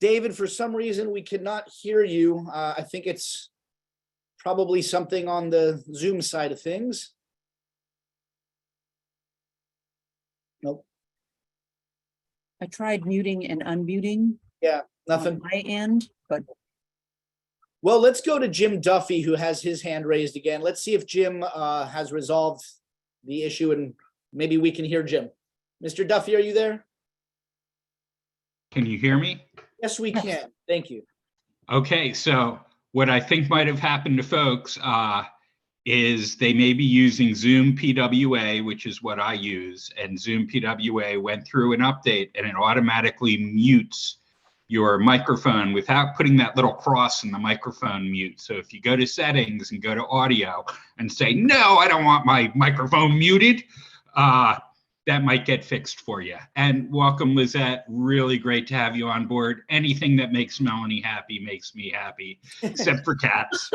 David, for some reason, we cannot hear you. I think it's probably something on the Zoom side of things. Nope. I tried muting and unmuting Yeah, nothing. on my end, but Well, let's go to Jim Duffy, who has his hand raised again. Let's see if Jim has resolved the issue and maybe we can hear Jim. Mr. Duffy, are you there? Can you hear me? Yes, we can. Thank you. Okay, so what I think might have happened to folks is they may be using Zoom PWA, which is what I use, and Zoom PWA went through an update and it automatically mutes your microphone without putting that little cross in the microphone mute. So if you go to settings and go to audio and say, no, I don't want my microphone muted, that might get fixed for you. And welcome, Lizette. Really great to have you on board. Anything that makes Melanie happy makes me happy, except for cats.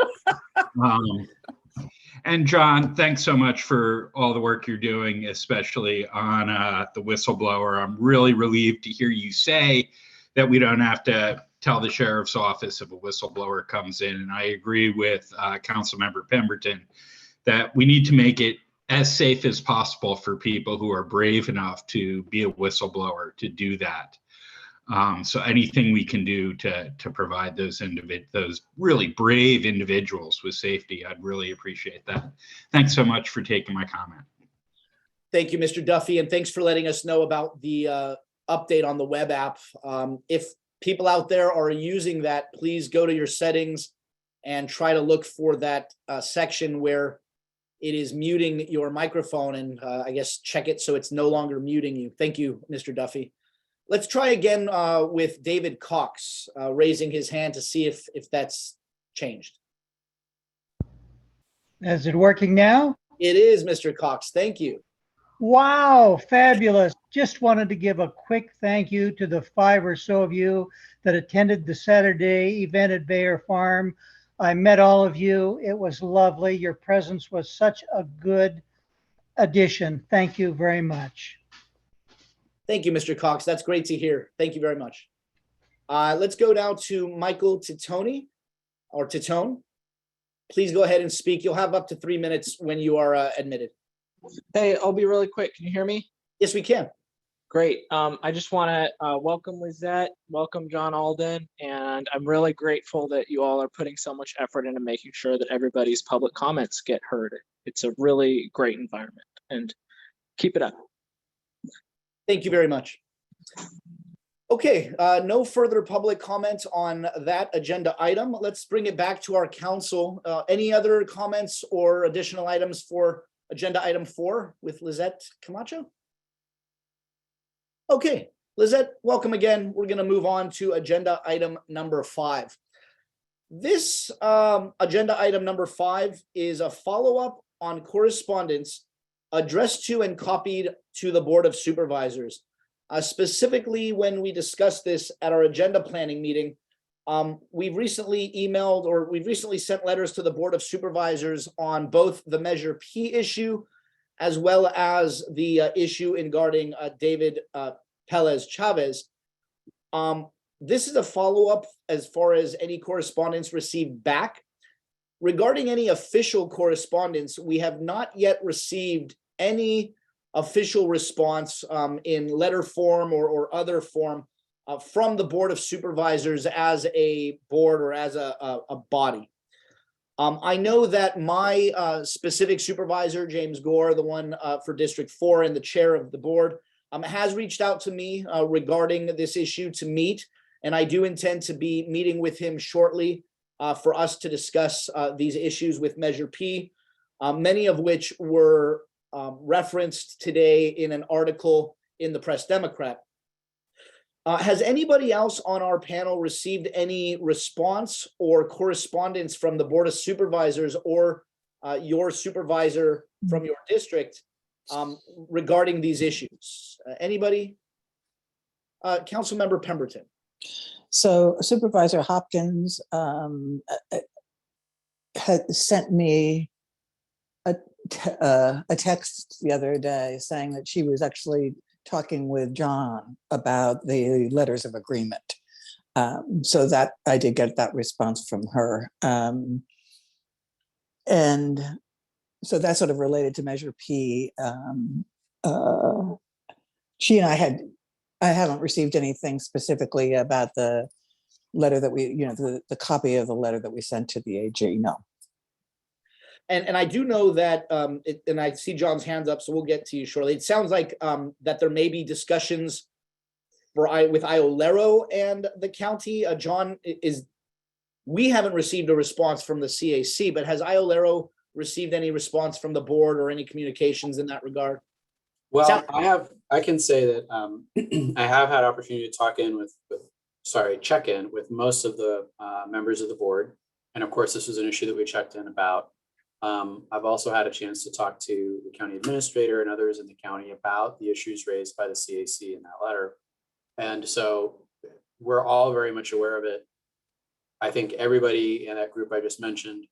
And John, thanks so much for all the work you're doing, especially on the whistleblower. I'm really relieved to hear you say that we don't have to tell the sheriff's office if a whistleblower comes in. And I agree with Councilmember Pemberton that we need to make it as safe as possible for people who are brave enough to be a whistleblower to do that. So anything we can do to provide those really brave individuals with safety, I'd really appreciate that. Thanks so much for taking my comment. Thank you, Mr. Duffy, and thanks for letting us know about the update on the web app. If people out there are using that, please go to your settings and try to look for that section where it is muting your microphone and I guess check it so it's no longer muting you. Thank you, Mr. Duffy. Let's try again with David Cox raising his hand to see if that's changed. Is it working now? It is, Mr. Cox. Thank you. Wow, fabulous. Just wanted to give a quick thank you to the 5 or so of you that attended the Saturday event at Bayer Farm. I met all of you. It was lovely. Your presence was such a good addition. Thank you very much. Thank you, Mr. Cox. That's great to hear. Thank you very much. Let's go now to Michael Titone, or Titone. Please go ahead and speak. You'll have up to 3 minutes when you are admitted. Hey, I'll be really quick. Can you hear me? Yes, we can. Great. I just want to welcome Lizette, welcome John Alden, and I'm really grateful that you all are putting so much effort into making sure that everybody's public comments get heard. It's a really great environment, and keep it up. Thank you very much. Okay, no further public comments on that agenda item. Let's bring it back to our council. Any other comments or additional items for agenda item 4 with Lizette Camacho? Okay, Lizette, welcome again. We're going to move on to agenda item number 5. This agenda item number 5 is a follow-up on correspondence addressed to and copied to the Board of Supervisors. Specifically, when we discussed this at our agenda planning meeting, We've recently emailed, or we've recently sent letters to the Board of Supervisors on both the Measure P issue as well as the issue regarding David Pelez Chavez. This is a follow-up as far as any correspondence received back. Regarding any official correspondence, we have not yet received any official response in letter form or other form from the Board of Supervisors as a board or as a body. I know that my specific supervisor, James Gore, the one for District 4 and the chair of the board, has reached out to me regarding this issue to meet, and I do intend to be meeting with him shortly for us to discuss these issues with Measure P, many of which were referenced today in an article in the Press Democrat. Has anybody else on our panel received any response or correspondence from the Board of Supervisors or your supervisor from your district regarding these issues? Anybody? Councilmember Pemberton. So Supervisor Hopkins had sent me a text the other day saying that she was actually talking with John about the letters of agreement. So that I did get that response from her. And so that's sort of related to Measure P. She and I haven't received anything specifically about the letter that we, the copy of the letter that we sent to the AG, no. And I do know that, and I see John's hands up, so we'll get to you shortly. It sounds like that there may be discussions with IOLERO and the county. John, we haven't received a response from the CAC, but has IOLERO received any response from the board or any communications in that regard? Well, I can say that I have had opportunity to check in with most of the members of the board. And of course, this was an issue that we checked in about. I've also had a chance to talk to the county administrator and others in the county about the issues raised by the CAC in that letter. And so we're all very much aware of it. I think everybody in that group I just mentioned,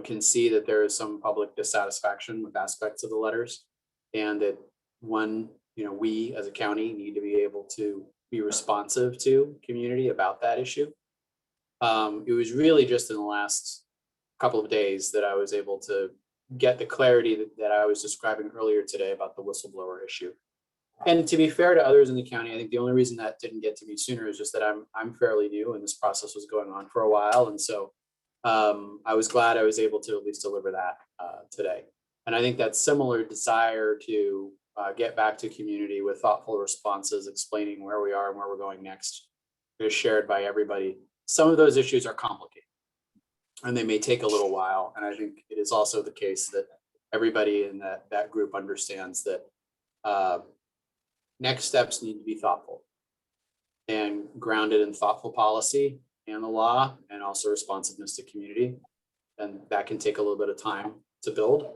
can see that there is some public dissatisfaction with aspects of the letters, and that we as a county need to be able to be responsive to community about that issue. It was really just in the last couple of days that I was able to get the clarity that I was describing earlier today about the whistleblower issue. And to be fair to others in the county, I think the only reason that didn't get to me sooner is just that I'm fairly new and this process was going on for a while. And so I was glad I was able to at least deliver that today. And I think that similar desire to get back to community with thoughtful responses, explaining where we are and where we're going next is shared by everybody. Some of those issues are complicated and they may take a little while. And I think it is also the case that everybody in that group understands that next steps need to be thoughtful and grounded in thoughtful policy and the law, and also responsiveness to community. And that can take a little bit of time to build.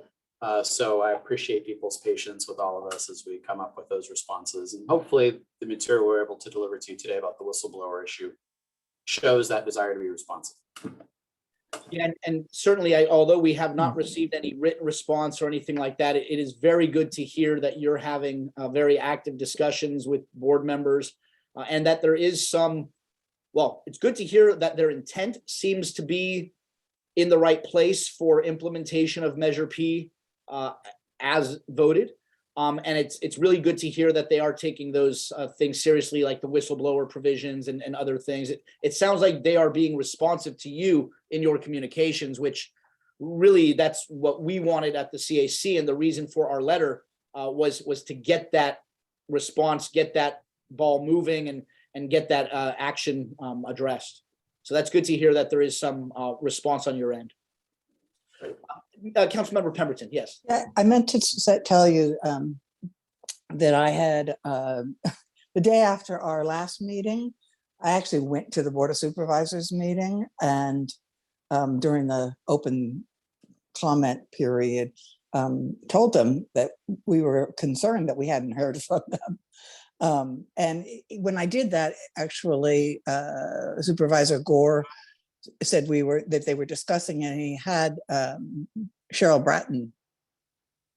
So I appreciate people's patience with all of us as we come up with those responses. And hopefully the material we're able to deliver to you today about the whistleblower issue shows that desire to be responsive. Yeah, and certainly, although we have not received any written response or anything like that, it is very good to hear that you're having very active discussions with board members and that there is it's good to hear that their intent seems to be in the right place for implementation of Measure P as voted. And it's really good to hear that they are taking those things seriously, like the whistleblower provisions and other things. It sounds like they are being responsive to you in your communications, which really that's what we wanted at the CAC. And the reason for our letter was to get that response, get that ball moving and get that action addressed. So that's good to hear that there is some response on your end. Councilmember Pemberton, yes. Yeah, I meant to tell you that I had, the day after our last meeting, I actually went to the Board of Supervisors meeting, and during the open comment period, told them that we were concerned that we hadn't heard from them. And when I did that, actually, Supervisor Gore said that they were discussing, and he had Cheryl Bratton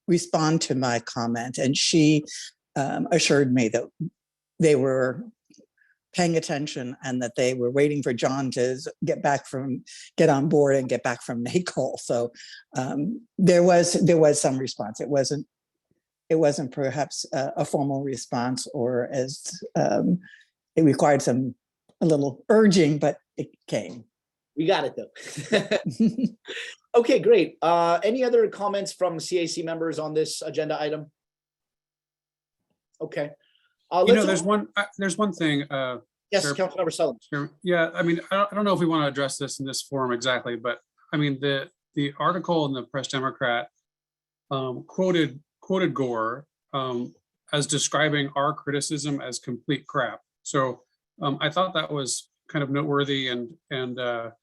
respond to my comment, and she assured me that they were paying attention and that they were waiting for John to get on board and get back from NACOL. So there was some response. It wasn't perhaps a formal response, or as it required a little urging, but it came. We got it though. Okay, great. Any other comments from CAC members on this agenda item? Okay. There's one thing. Yes, Sir, Councilmember Sullivan. Yeah, I mean, I don't know if we want to address this in this forum exactly, but I mean, the article in the Press Democrat quoted Gore as describing our criticism as complete crap. So I thought that was kind of noteworthy and a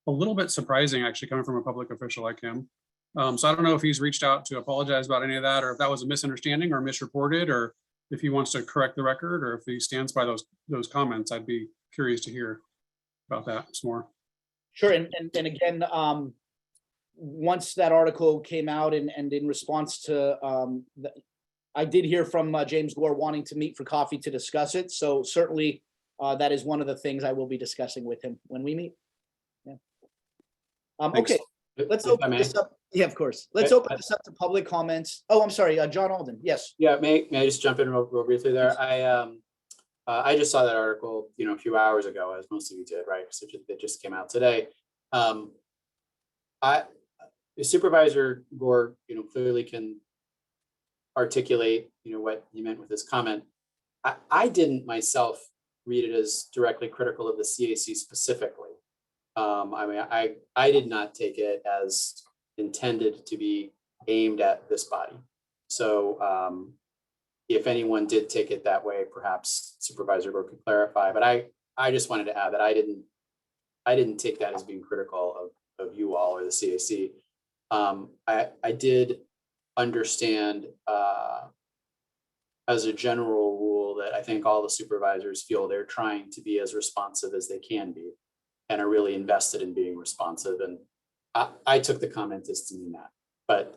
little bit surprising, actually, coming from a public official like him. So I don't know if he's reached out to apologize about any of that, or if that was a misunderstanding or misreported, or if he wants to correct the record, or if he stands by those comments. I'd be curious to hear about that some more. Sure, and again, once that article came out and in response to, I did hear from James Gore wanting to meet for coffee to discuss it. So certainly that is one of the things I will be discussing with him when we meet. Yeah. Okay, let's open this up. Yeah, of course. Let's open this up to public comments. Oh, I'm sorry, John Alden. Yes. Yeah, may I just jump in real briefly there? I just saw that article, a few hours ago, as most of you did, right? So it just came out today. Supervisor Gore, clearly can articulate, what he meant with his comment. I didn't myself read it as directly critical of the CAC specifically. I mean, I did not take it as intended to be aimed at this body. So if anyone did take it that way, perhaps Supervisor Gore could clarify. But I just wanted to add that I didn't take that as being critical of you all or the CAC. I did understand as a general rule that I think all the supervisors feel they're trying to be as responsive as they can be and are really invested in being responsive. And I took the comment as to mean that, but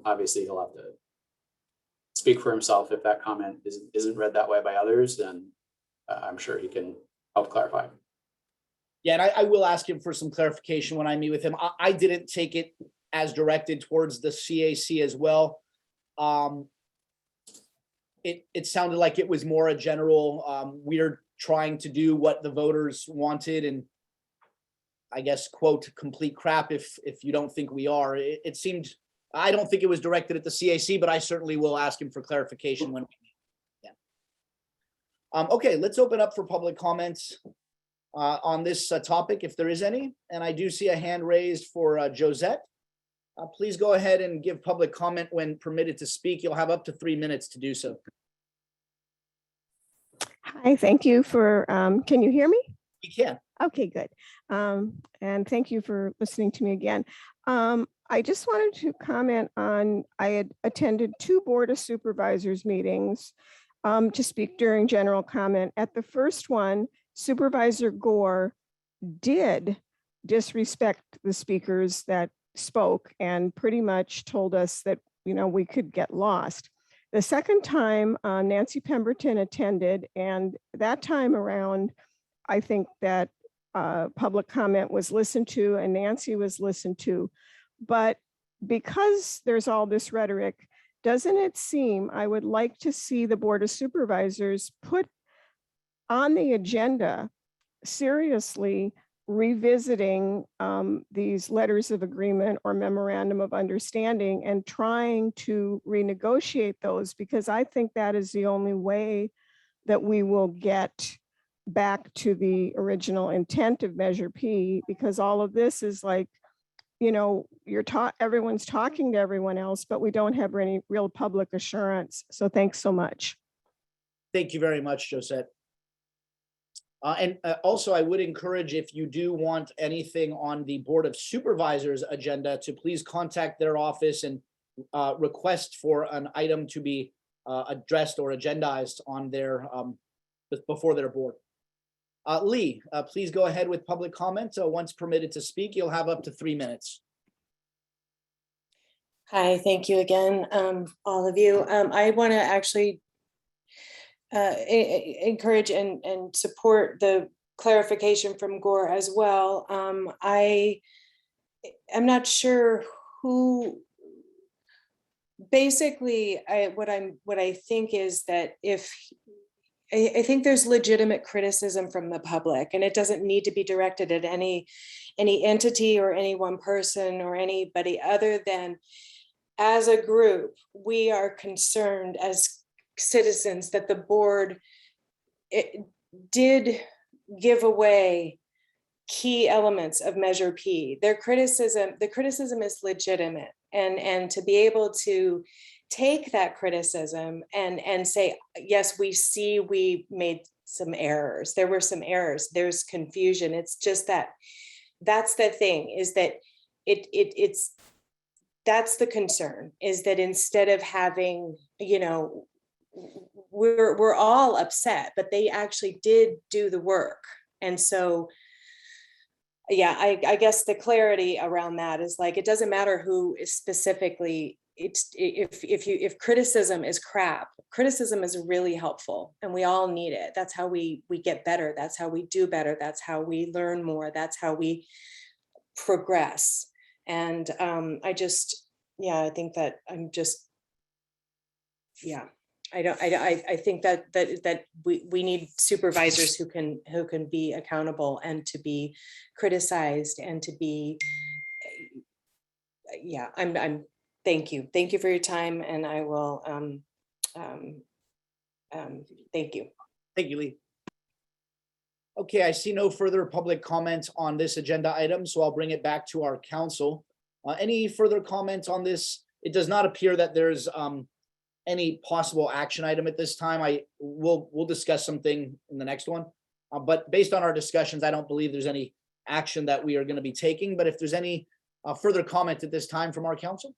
obviously he'll have to speak for himself. If that comment isn't read that way by others, then I'm sure he can help clarify. Yeah, and I will ask him for some clarification when I meet with him. I didn't take it as directed towards the CAC as well. It sounded like it was more a general, we're trying to do what the voters wanted, and I guess, quote, complete crap if you don't think we are. It seemed, I don't think it was directed at the CAC, but I certainly will ask him for clarification when we meet. Yeah. Okay, let's open up for public comments on this topic, if there is any. And I do see a hand raised for Josette. Please go ahead and give public comment when permitted to speak. You'll have up to 3 minutes to do so. Hi, thank you for, can you hear me? You can. Okay, good. And thank you for listening to me again. I just wanted to comment on, I had attended 2 Board of Supervisors meetings to speak during general comment. At the first one, Supervisor Gore did disrespect the speakers that spoke and pretty much told us that, we could get lost. The second time, Nancy Pemberton attended, and that time around, I think that public comment was listened to and Nancy was listened to. But because there's all this rhetoric, doesn't it seem, I would like to see the Board of Supervisors put on the agenda seriously revisiting these letters of agreement or memorandum of understanding and trying to renegotiate those, because I think that is the only way that we will get back to the original intent of Measure P, because all of this is like, everyone's talking to everyone else, but we don't have any real public assurance. So thanks so much. Thank you very much, Josette. And also, I would encourage, if you do want anything on the Board of Supervisors agenda, to please contact their office and request for an item to be addressed or agendized on their before their board. Lee, please go ahead with public comment. Once permitted to speak, you'll have up to 3 minutes. Hi, thank you again, all of you. I want to actually encourage and support the clarification from Gore as well. I'm not sure who. Basically, what I think is that if I think there's legitimate criticism from the public, and it doesn't need to be directed at any entity or any one person or anybody other than, as a group, we are concerned as citizens that the board did give away key elements of Measure P. The criticism is legitimate, and to be able to take that criticism and say, yes, we see we made some errors. There were some errors. There's confusion. It's just that's the thing, is that that's the concern, is that instead of having, we're all upset, but they actually did do the work. And so, yeah, I guess the clarity around that is like, it doesn't matter who is specifically, if criticism is crap, criticism is really helpful and we all need it. That's how we get better. That's how we do better. That's how we learn more. That's how we progress. And I think that I think that we need supervisors who can be accountable and to be criticized and to be, thank you for your time, and I will, thank you. Thank you, Lee. Okay, I see no further public comment on this agenda item, so I'll bring it back to our council. Any further comments on this? It does not appear that there's any possible action item at this time. We'll discuss something in the next one, but based on our discussions, I don't believe there's any action that we are going to be taking. But if there's any further comment at this time from our council.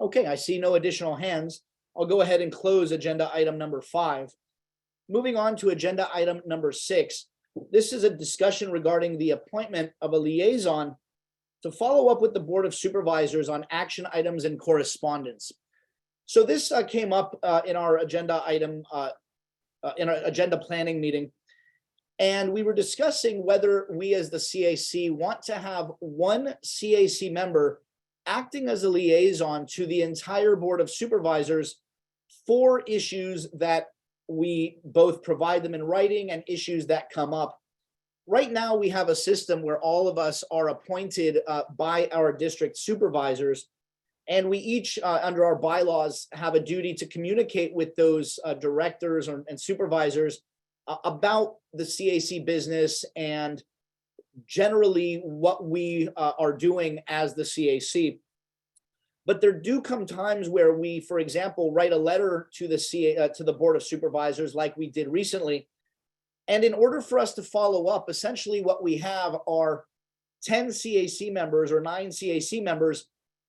Okay, I see no additional hands. I'll go ahead and close agenda item number 5. Moving on to agenda item number 6. This is a discussion regarding the appointment of a liaison to follow up with the Board of Supervisors on action items and correspondence. So this came up in our agenda item, in our agenda planning meeting. And we were discussing whether we as the CAC want to have one CAC member acting as a liaison to the entire Board of Supervisors for issues that we both provide them in writing and issues that come up. Right now, we have a system where all of us are appointed by our district supervisors, and we each, under our bylaws, have a duty to communicate with those directors and supervisors about the CAC business and generally what we are doing as the CAC. But there do come times where we, for example, write a letter to the Board of Supervisors like we did recently. And in order for us to follow up, essentially what we have are 10 CAC members or 9 CAC members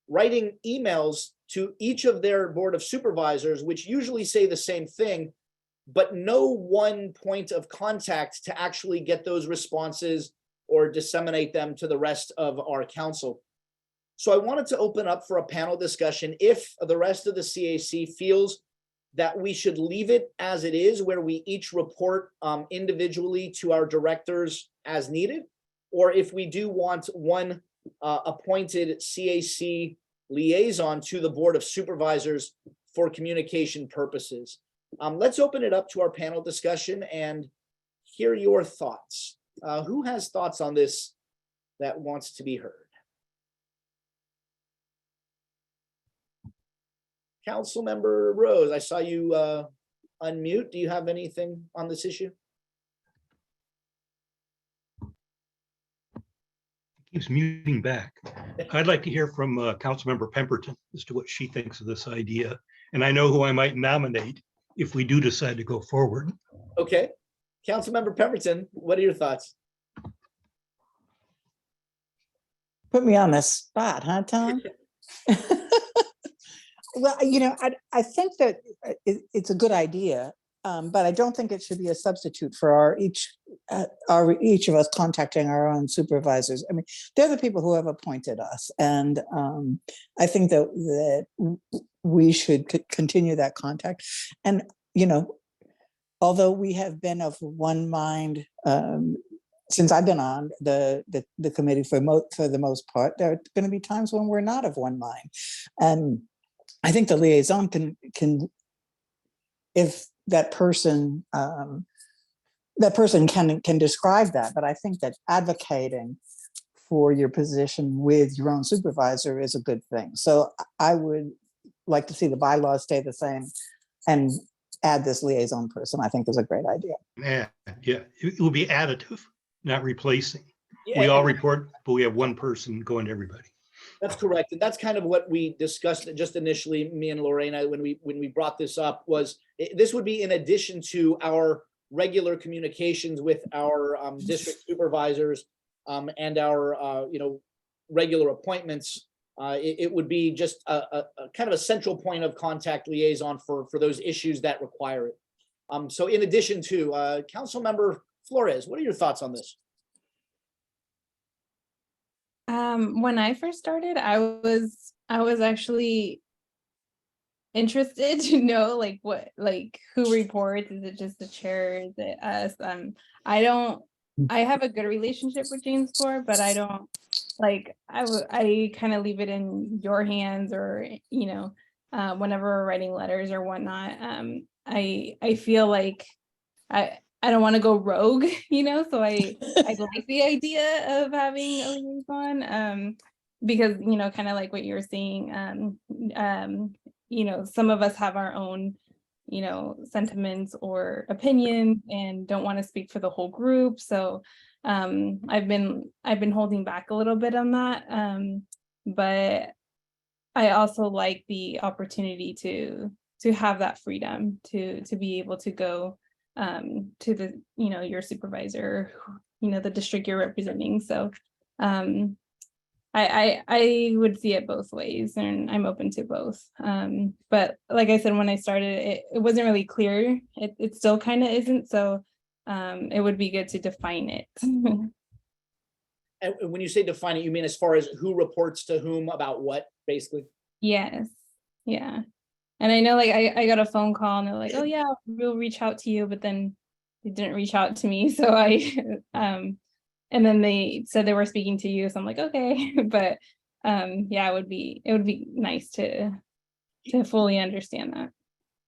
writing emails to each of their Board of Supervisors, which usually say the same thing, but no one point of contact to actually get those responses or disseminate them to the rest of our council. So I wanted to open up for a panel discussion if the rest of the CAC feels that we should leave it as it is, where we each report individually to our directors as needed, or if we do want one appointed CAC liaison to the Board of Supervisors for communication purposes. Let's open it up to our panel discussion and hear your thoughts. Who has thoughts on this that wants to be heard? Councilmember Rose, I saw you unmute. Do you have anything on this issue? Keeps muting back. I'd like to hear from Councilmember Pemberton as to what she thinks of this idea. And I know who I might nominate if we do decide to go forward. Okay. Councilmember Pemberton, what are your thoughts? Put me on the spot, huh, Tom? Well, I think that it's a good idea, but I don't think it should be a substitute for each of us contacting our own supervisors. I mean, they're the people who have appointed us, and I think that we should continue that contact. And although we have been of one mind since I've been on the committee for the most part, there are going to be times when we're not of one mind, and I think the liaison can if that person can describe that. But I think that advocating for your position with your own supervisor is a good thing. So I would like to see the bylaws stay the same and add this liaison person. I think is a great idea. Yeah, it will be additive, not replacing. Yeah, We all report, but we have one person going to everybody. That's correct. And that's kind of what we discussed just initially, me and Lorena, when we brought this up, was this would be in addition to our regular communications with our district supervisors and our regular appointments. It would be just a kind of a central point of contact liaison for those issues that require it. So in addition to Councilmember Flores, what are your thoughts on this? When I first started, I was actually interested to know who reports. Is it just the chair? Is it us? I have a good relationship with James Core, but I don't I kind of leave it in your hands, or whenever we're writing letters or whatnot. I feel like I don't want to go rogue, so I like the idea of having a liaison, because, kind of like what you were saying, some of us have our own, sentiments or opinions and don't want to speak for the whole group. So I've been holding back a little bit on that. But I also like the opportunity to have that freedom to be able to go to the your supervisor, the district you're representing. So I would see it both ways, and I'm open to both. But like I said, when I started, it wasn't really clear. It still kind of isn't. So it would be good to define it. And when you say define it, you mean as far as who reports to whom about what, basically? Yes. Yeah. And I know, I got a phone call and they're like, oh yeah, we'll reach out to you, but then they didn't reach out to me. So and then they said they were speaking to you. So I'm like, okay. But yeah, it would be nice to fully understand that.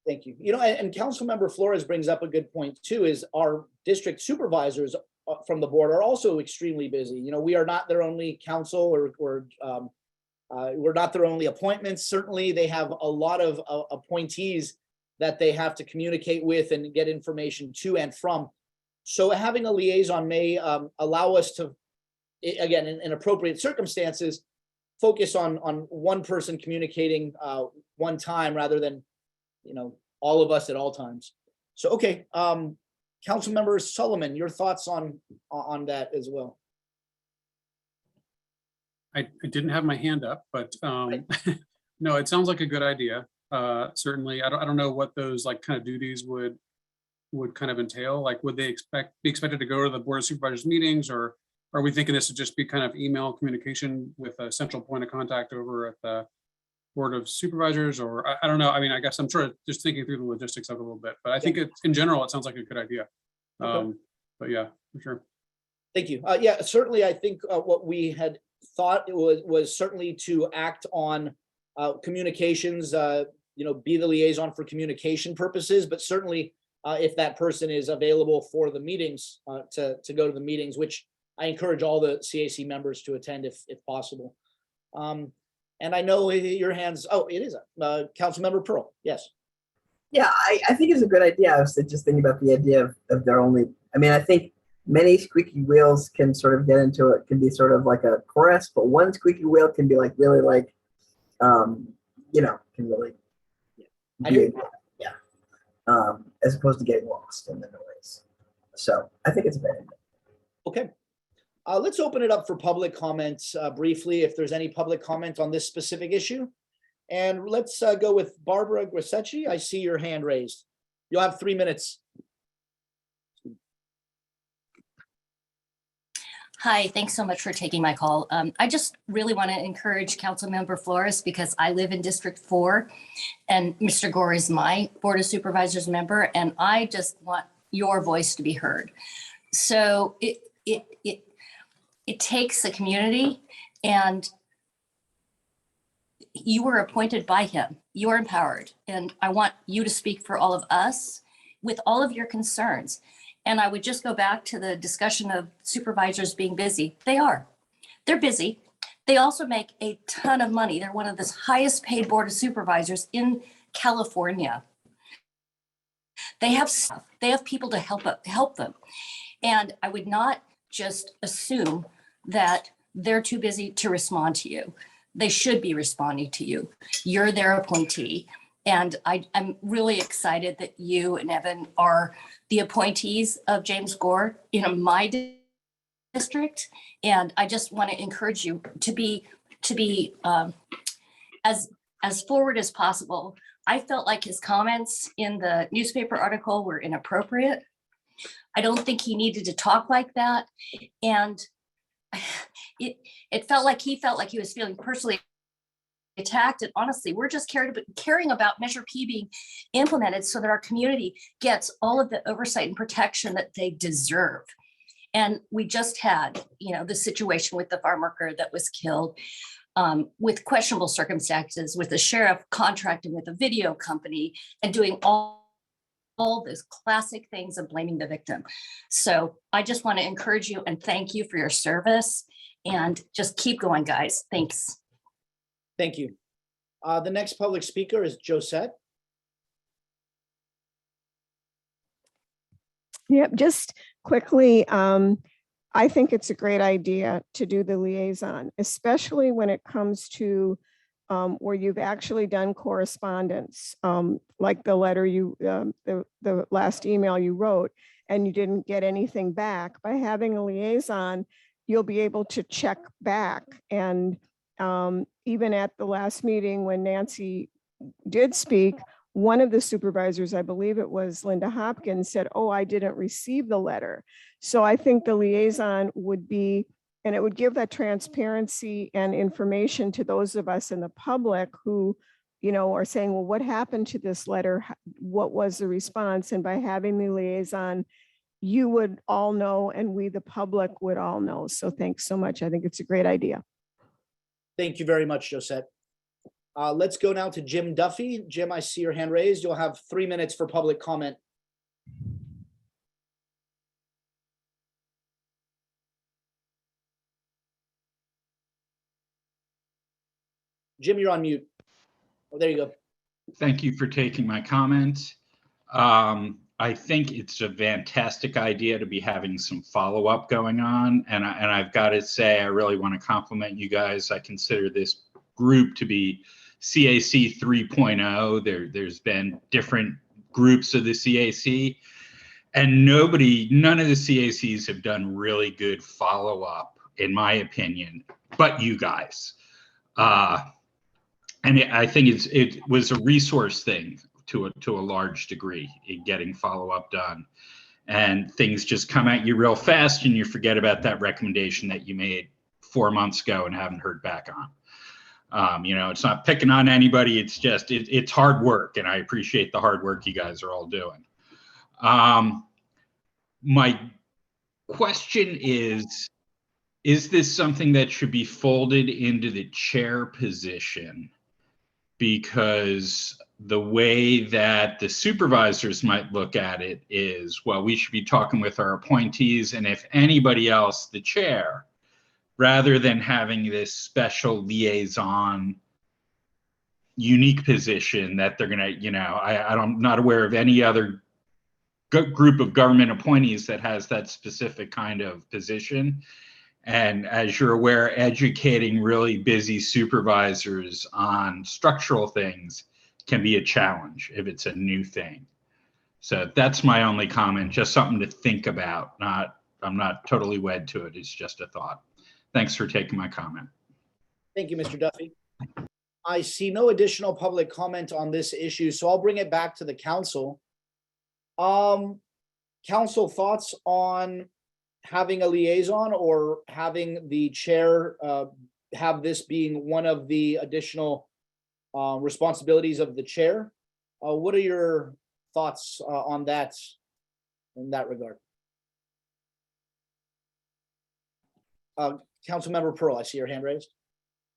Thank you. And Councilmember Flores brings up a good point too, is our district supervisors from the board are also extremely busy. We are not their only council or we're not their only appointments. Certainly, they have a lot of appointees that they have to communicate with and get information to and from. So having a liaison may allow us to, again, in appropriate circumstances, focus on one person communicating one time rather than, all of us at all times. So, okay, Councilmember Solomon, your thoughts on that as well? I didn't have my hand up, but no, it sounds like a good idea. Certainly, I don't know what those kind of duties would kind of entail. Would they be expected to go to the Board of Supervisors meetings, or are we thinking this would just be kind of email communication with a central point of contact over at the Board of Supervisors? Or I don't know. I mean, I guess I'm sort of just thinking through the logistics of it a little bit, but I think in general, it sounds like a good idea. Okay. But yeah, for sure. Thank you. Yeah, certainly. I think what we had thought it was certainly to act on communications, be the liaison for communication purposes, but certainly if that person is available for the meetings, to go to the meetings, which I encourage all the CAC members to attend if possible. And I know your hands, it is Councilmember Pearl. Yes. Yeah, I think it's a good idea. I was just thinking about the idea of their only, I think many squeaky wheels can sort of get into it, can be sort of like a chorus, but one squeaky wheel can be really can really as opposed to getting lost in the noise. So I think it's a bad idea. Okay. Let's open it up for public comments briefly, if there's any public comment on this specific issue. And let's go with Barbara Grasecci. I see your hand raised. You'll have 3 minutes. Hi, thanks so much for taking my call. I just really want to encourage Councilmember Flores because I live in District 4 and Mr. Gore is my Board of Supervisors member, and I just want your voice to be heard. So it takes a community, and you were appointed by him. You are empowered, and I want you to speak for all of us with all of your concerns. And I would just go back to the discussion of supervisors being busy. They are. They're busy. They also make a ton of money. They're one of the highest paid Board of Supervisors in California. They have stuff. They have people to help them. And I would not just assume that they're too busy to respond to you. They should be responding to you. You're their appointee. And I'm really excited that you and Evan are the appointees of James Gore in my district. And I just want to encourage you to be as forward as possible. I felt like his comments in the newspaper article were inappropriate. I don't think he needed to talk like that. And it felt like he was feeling personally attacked. And honestly, we're just caring about Measure P being implemented so that our community gets all of the oversight and protection that they deserve. And we just had, the situation with the farm worker that was killed with questionable circumstances, with the sheriff contracting with a video company and doing all those classic things of blaming the victim. So I just want to encourage you and thank you for your service, and just keep going, guys. Thanks. Thank you. The next public speaker is Josette. Yep, just quickly, I think it's a great idea to do the liaison, especially when it comes to where you've actually done correspondence, like the letter the last email you wrote, and you didn't get anything back. By having a liaison, you'll be able to check back. And even at the last meeting when Nancy did speak, one of the supervisors, I believe it was Linda Hopkins, said, "Oh, I didn't receive the letter." So I think the liaison would be, and it would give that transparency and information to those of us in the public who, are saying, well, what happened to this letter? What was the response? And by having the liaison, you would all know, and we, the public, would all know. So thanks so much. I think it's a great idea. Thank you very much, Josette. Let's go now to Jim Duffy. Jim, I see your hand raised. You'll have 3 minutes for public comment. Jim, you're on mute. Oh, there you go. Thank you for taking my comment. I think it's a fantastic idea to be having some follow-up going on. And I've got to say, I really want to compliment you guys. I consider this group to be CAC 3.0. There's been different groups of the CAC, and none of the CACs have done really good follow-up, in my opinion, but you guys. And I think it was a resource thing to a large degree in getting follow-up done. And things just come at you real fast and you forget about that recommendation that you made 4 months ago and haven't heard back on. It's not picking on anybody. It's just, it's hard work, and I appreciate the hard work you guys are all doing. My question is this something that should be folded into the chair position? Because the way that the supervisors might look at it is, well, we should be talking with our appointees, and if anybody else, the chair, rather than having this special liaison unique position that they're going to, I'm not aware of any other group of government appointees that has that specific kind of position. And as you're aware, educating really busy supervisors on structural things can be a challenge if it's a new thing. So that's my only comment, just something to think about. I'm not totally wed to it. It's just a thought. Thanks for taking my comment. Thank you, Mr. Duffy. I see no additional public comment on this issue, so I'll bring it back to the council. Council thoughts on having a liaison or having the chair have this being one of the additional responsibilities of the chair? What are your thoughts on that in that regard? Councilmember Pearl, I see your hand raised.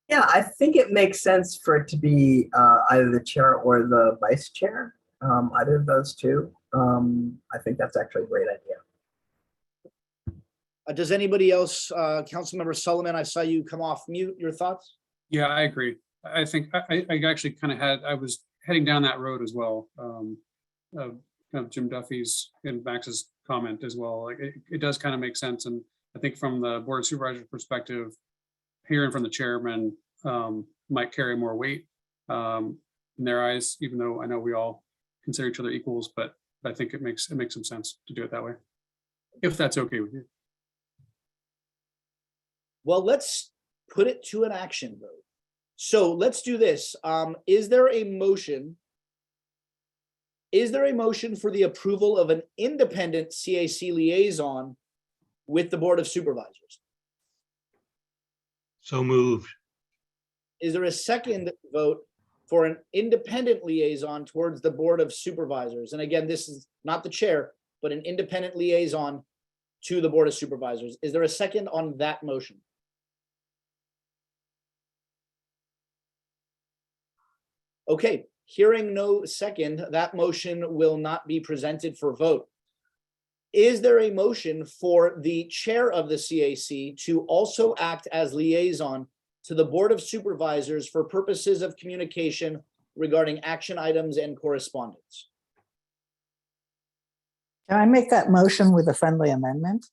Yeah, I think it makes sense for it to be either the chair or the vice chair, either of those two. I think that's actually a great idea. Does anybody else, Councilmember Sullivan, I saw you come off mute, your thoughts? Yeah, I agree. I think I actually kind of I was heading down that road as well. Kind of Jim Duffy's and Max's comment as well. Like it does kind of make sense. And I think from the board of supervisors perspective, hearing from the chairman might carry more weight in their eyes, even though I know we all consider each other equals, but I think it makes some sense to do it that way, if that's okay with you. Well, let's put it to an action vote. So let's do this. Is there a motion? Is there a motion for the approval of an independent CAC liaison with the Board of Supervisors? So moved. Is there a second vote for an independent liaison towards the Board of Supervisors? And again, this is not the chair, but an independent liaison to the Board of Supervisors. Is there a second on that motion? Okay, hearing no second, that motion will not be presented for vote. Is there a motion for the chair of the CAC to also act as liaison to the Board of Supervisors for purposes of communication regarding action items and correspondence? Can I make that motion with a friendly amendment?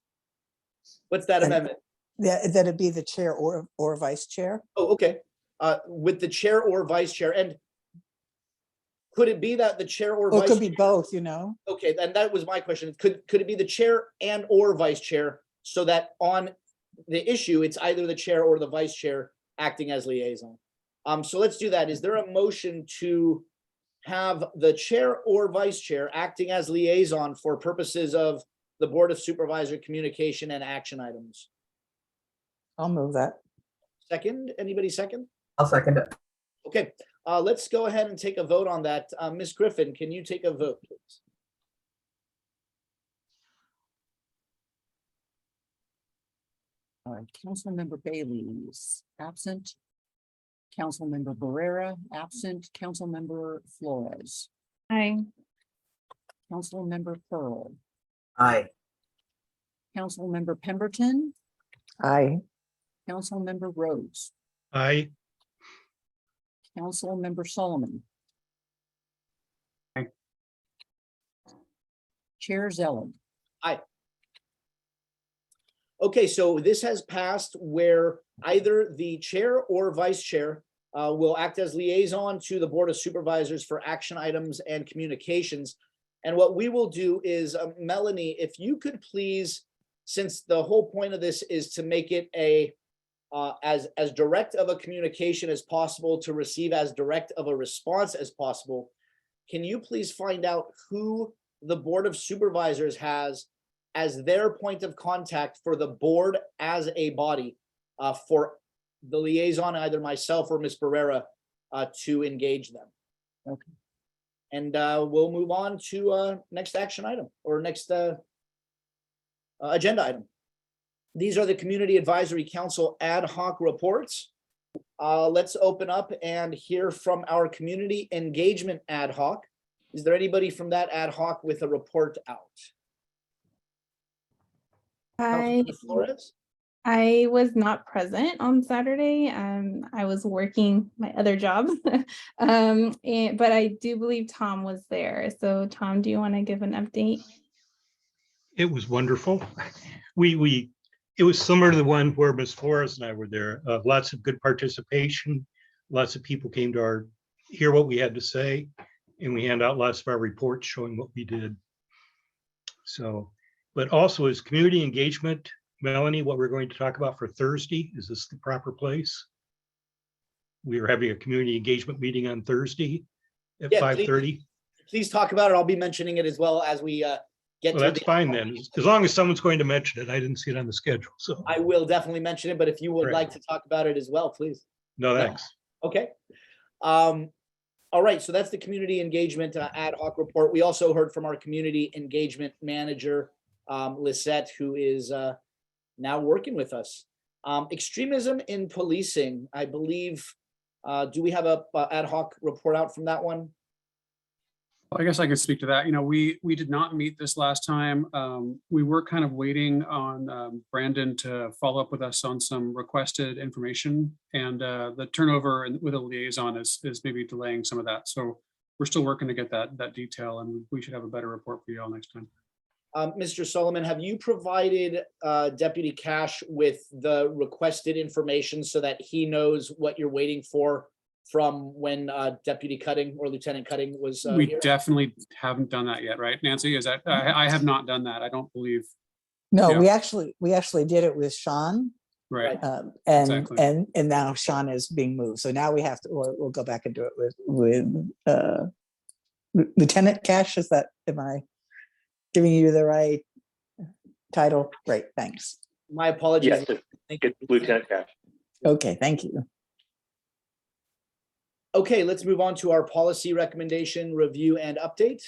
What's that amendment? Yeah, that it be the chair or vice chair. Oh, okay. With the chair or vice chair. And could it be that the chair or Or it vice could be both, you know? Okay, and that was my question. Could it be the chair and or vice chair so that on the issue, it's either the chair or the vice chair acting as liaison? So let's do that. Is there a motion to have the chair or vice chair acting as liaison for purposes of the Board of Supervisor communication and action items? I'll move that. Second, anybody second? I'll second it. Okay, let's go ahead and take a vote on that. Ms. Griffin, can you take a vote, please? All right, Councilmember Bailey's absent. Councilmember Barrera, absent. Councilmember Flores. Aye. Councilmember Pearl. Aye. Councilmember Pemberton. Aye. Councilmember Rhodes. Aye. Councilmember Solomon. Aye. Chair Zeller. Aye. Okay, so this has passed where either the chair or vice chair will act as liaison to the Board of Supervisors for action items and communications. And what we will do is, Melanie, if you could please, since the whole point of this is to make it a as direct of a communication as possible to receive as direct of a response as possible, can you please find out who the Board of Supervisors has as their point of contact for the board as a body for the liaison, either myself or Ms. Barrera, to engage them? Okay. And we'll move on to next action item or next agenda item. These are the Community Advisory Council ad hoc reports. Let's open up and hear from our community engagement ad hoc. Is there anybody from that ad hoc with a report out? Councilmember Flores? I was not present on Saturday. I was working my other job, but I do believe Tom was there. So Tom, do you want to give an update? It was wonderful. It was similar to the one where Ms. Flores and I were there. Lots of good participation. Lots of people came to hear what we had to say, and we hand out lots of our reports showing what we did. So, but also as community engagement, Melanie, what we're going to talk about for Thursday, is this the proper place? we are having a community engagement meeting on Thursday at Yeah, 5:30. Please talk about it. I'll be mentioning it as well as we get Well, to that's fine then, as long as someone's going to mention it. I didn't see it on the schedule, so. I will definitely mention it, but if you would Right. like to talk about it as well, please. No, thanks. Okay. All right, so that's the community engagement ad hoc report. We also heard from our community engagement manager, Lisette, who is now working with us. Extremism in policing, I believe, do we have a ad hoc report out from that one? I guess I could speak to that. You know, we did not meet this last time. We were kind of waiting on Brandon to follow up with us on some requested information, and the turnover with a liaison is maybe delaying some of that. So we're still working to get that detail, and we should have a better report for you all next time. Mr. Solomon, have you provided Deputy Cash with the requested information so that he knows what you're waiting for from when Deputy Cutting or Lieutenant Cutting was We here? definitely haven't done that yet, right, Nancy? Is that I have not done that. I don't believe. No, Yeah. we actually did it with Sean. Right. And Exactly. and now Sean is being moved. So now we have to, we'll go back and do it with Lieutenant Cash. Is that, am I giving you the right title? Great, thanks. My apologies. Yes, it's Lieutenant Cash. Okay, thank you. Okay, let's move on to our policy recommendation, review and update.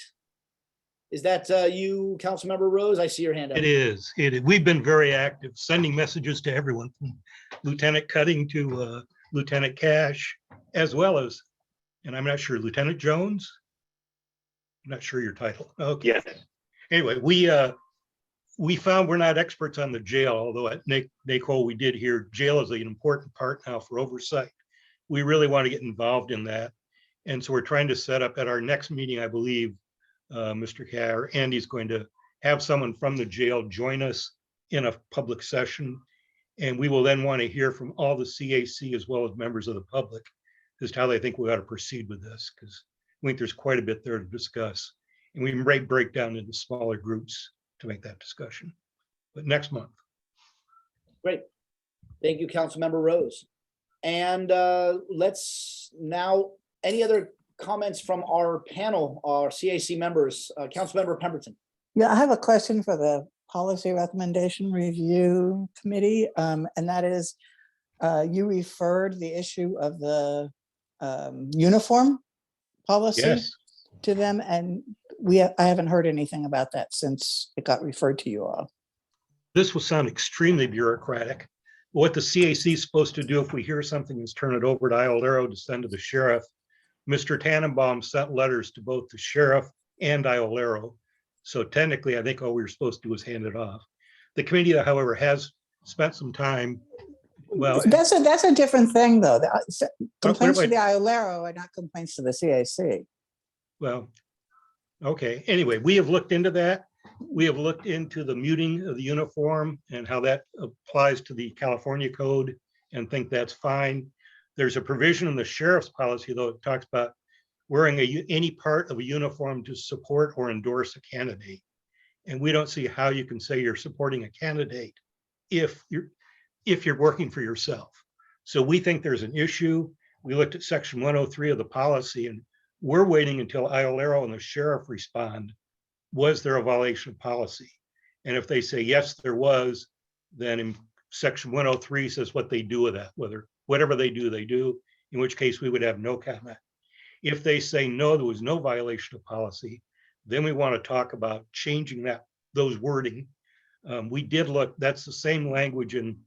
Is that you, Councilmember Rose? I see your hand up. It is. We've been very active, sending messages to everyone from Lieutenant Cutting to Lieutenant Cash, as well as, and I'm not sure, Lieutenant Jones? I'm not sure your title. Okay. Yes. Anyway, we found we're not experts on the jail, although at NACO we did hear jail is an important part now for oversight. We really want to get involved in that. And so we're trying to set up at our next meeting, I believe, Mr. Carr, Andy's going to have someone from the jail join us in a public session. And we will then want to hear from all the CAC as well as members of the public as to how they think we ought to proceed with this, because I think there's quite a bit there to discuss. And we might break down into smaller groups to make that discussion. But next month. Great. Thank you, Councilmember Rose. And let's now, any other comments from our panel, our CAC members? Councilmember Pemberton. Yeah, I have a question for the Policy Recommendation Review Committee, and that is, you referred the issue of the uniform policy Yes. to them, and I haven't heard anything about that since it got referred to you all. This will sound extremely bureaucratic. What the CAC is supposed to do if we hear something is turn it over to Iolero to send to the sheriff. Mr. Tannenbaum sent letters to both the sheriff and Iolero. So technically, I think all we were supposed to do was hand it off. The committee, however, has spent some time. Well, That's a different thing, though. Complaints to wait. the Iolero are not complaints to the CAC. Well, okay. Anyway, we have looked into that. We have looked into the muting of the uniform and how that applies to the California code and think that's fine. There's a provision in the sheriff's policy, though, it talks about wearing any part of a uniform to support or endorse a candidate. And we don't see how you can say you're supporting a candidate if you're working for yourself. So we think there's an issue. We looked at section 103 of the policy, and we're waiting until Iolero and the sheriff respond. Was there a violation of policy? And if they say, yes, there was, then in section 103 says what they do with that, whatever they do, in which case we would have no comment. If they say, no, there was no violation of policy, then we want to talk about changing those wording. We did look, that's the same language in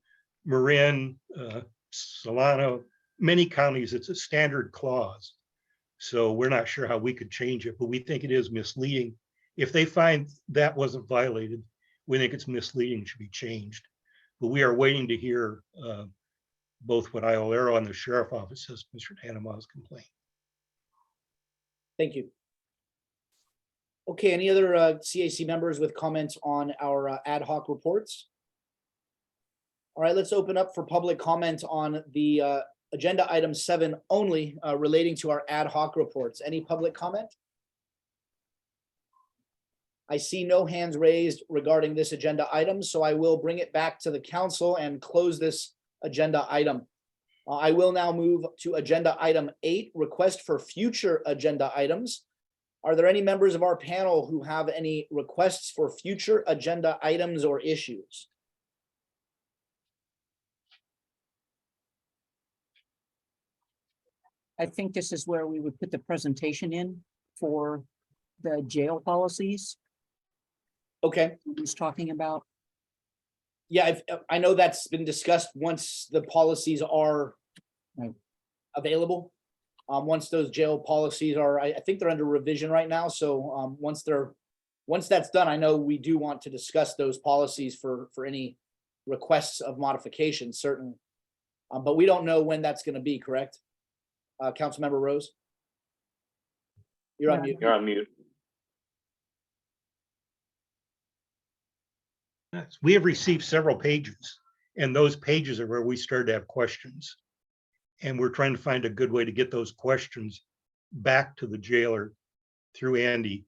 Marin, Solano, many counties, it's a standard clause. So we're not sure how we could change it, but we think it is misleading. If they find that wasn't violated, we think it's misleading, should be changed. But we are waiting to hear both what Iolero and the sheriff office says, Mr. Tannenbaum's complaint. Thank you. Okay, any other CAC members with comments on our ad hoc reports? All right, let's open up for public comment on the agenda item 7 only relating to our ad hoc reports. Any public comment? I see no hands raised regarding this agenda item, so I will bring it back to the council and close this agenda item. I will now move to agenda item 8, request for future agenda items. Are there any members of our panel who have any requests for future agenda items or issues? I think this is where we would put the presentation in for the jail policies Okay. he's talking about. Yeah, I know that's been discussed once the policies are available. Once those jail policies are, I think they're under revision right now. So once that's done, I know we do want to discuss those policies for any requests of modification, certainly. But we don't know when that's going to be, correct? Councilmember Rose? You're on mute. You're on mute. Yes, we have received several pages, and those pages are where we started to have questions. And we're trying to find a good way to get those questions back to the jailer through Andy.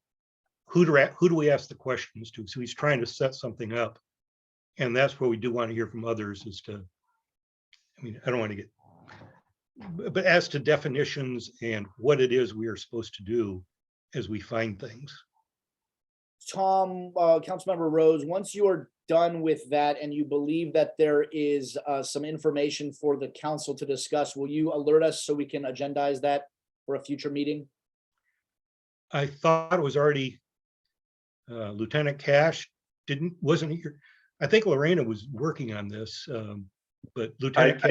Who do we ask the questions to? So he's trying to set something up. And that's where we do want to hear from others as to, I mean, I don't want to get, but as to definitions and what it is we are supposed to do as we find things. Tom, Councilmember Rose, once you are done with that and you believe that there is some information for the council to discuss, will you alert us so we can agendize that for a future meeting? I thought it was already Lieutenant Cash wasn't here. I think Lorena was working on this, but Lieutenant Cash.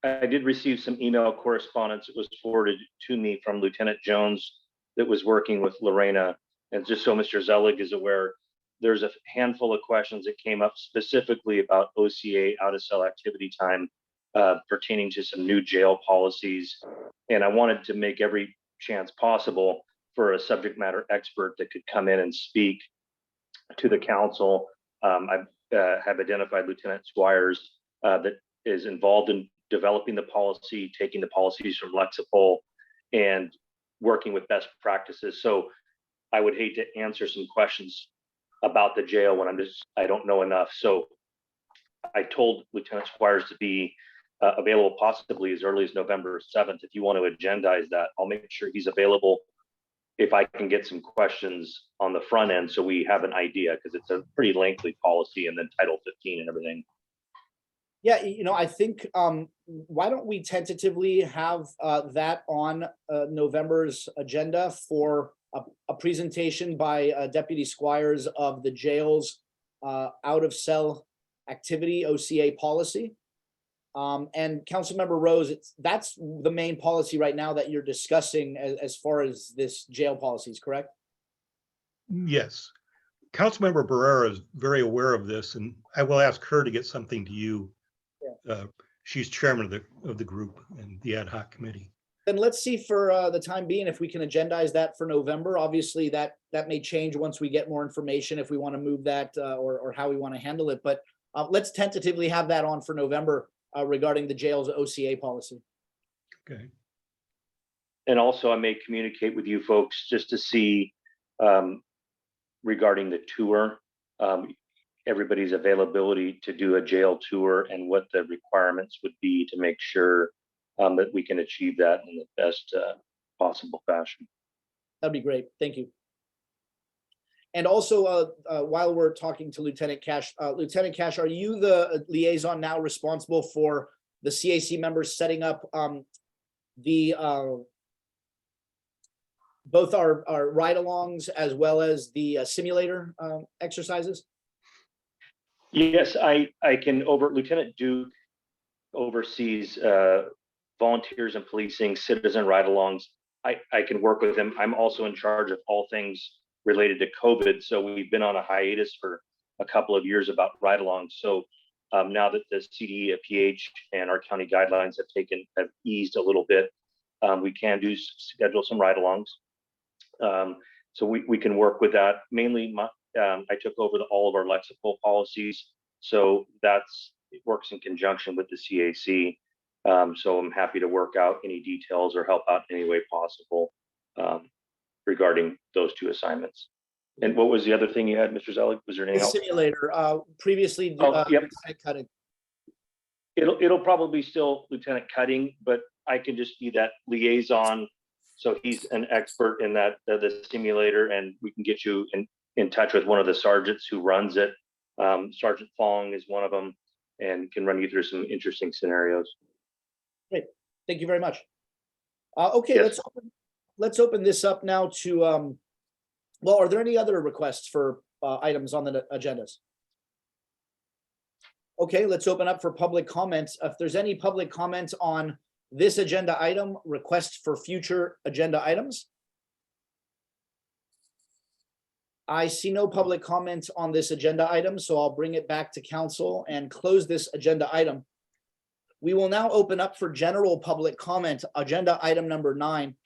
I did receive some email correspondence that was forwarded to me from Lieutenant Jones that was working with Lorena. And just so Mr. Zelig is aware, there's a handful of questions that came up specifically about OCA out of cell activity time pertaining to some new jail policies. And I wanted to make every chance possible for a subject matter expert that could come in and speak to the council. I have identified Lieutenant Squires that is involved in developing the policy, taking the policies from Lexipol and working with best practices. So I would hate to answer some questions about the jail when I don't know enough. So I told Lieutenant Squires to be available possibly as early as November 7th. If you want to agendize that, I'll make sure he's available if I can get some questions on the front end so we have an idea, because it's a pretty lengthy policy and then Title 15 and everything. Yeah, I think why don't we tentatively have that on November's agenda for a presentation by Deputy Squires of the jail's out of cell activity OCA policy. And Councilmember Rose, that's the main policy right now that you're discussing as far as this jail policies, correct? Yes. Councilmember Barrera is very aware of this, and I will ask her to get something to you. Yeah. She's chairman of the group and the ad hoc committee. Then let's see for the time being if we can agendize that for November. Obviously, that may change once we get more information if we want to move that or how we want to handle it. But let's tentatively have that on for November regarding the jail's OCA policy. Okay. And also, I may communicate with you folks just to see regarding the tour, everybody's availability to do a jail tour and what the requirements would be to make sure that we can achieve that in the best possible fashion. That'd be great. Thank you. And also, while we're talking to Lieutenant Cash, are you the liaison now responsible for the CAC members setting up both our ride-alongs as well as the simulator exercises? Yes, I can Lieutenant Duke oversees volunteers and policing, citizen ride-alongs. I can work with him. I'm also in charge of all things related to COVID. So we've been on a hiatus for a couple of years about ride-alongs. So now that the CDEPH and our county guidelines have eased a little bit, we can schedule some ride-alongs. So we can work with that. Mainly, I took over all of our Lexipol policies. So it works in conjunction with the CAC. So I'm happy to work out any details or help out in any way possible regarding those two assignments. And what was the other thing you had, Mr. Zelig? Was there anything else? Simulator. Previously, yep. It'll probably still Lieutenant Cutting, but I can just be that liaison. So he's an expert in that, the simulator, and we can get you in touch with one of the sergeants who runs it. Sergeant Fong is one of them and can run you through some interesting scenarios. Great, thank you very much. Okay, yes. Let's open this up now to, well, are there any other requests for items on the agendas? Okay, let's open up for public comments. If there's any public comments on this agenda item, requests for future agenda items. I see no public comments on this agenda item, so I'll bring it back to council and close this agenda item. We will now open up for general public comment, agenda item number 9.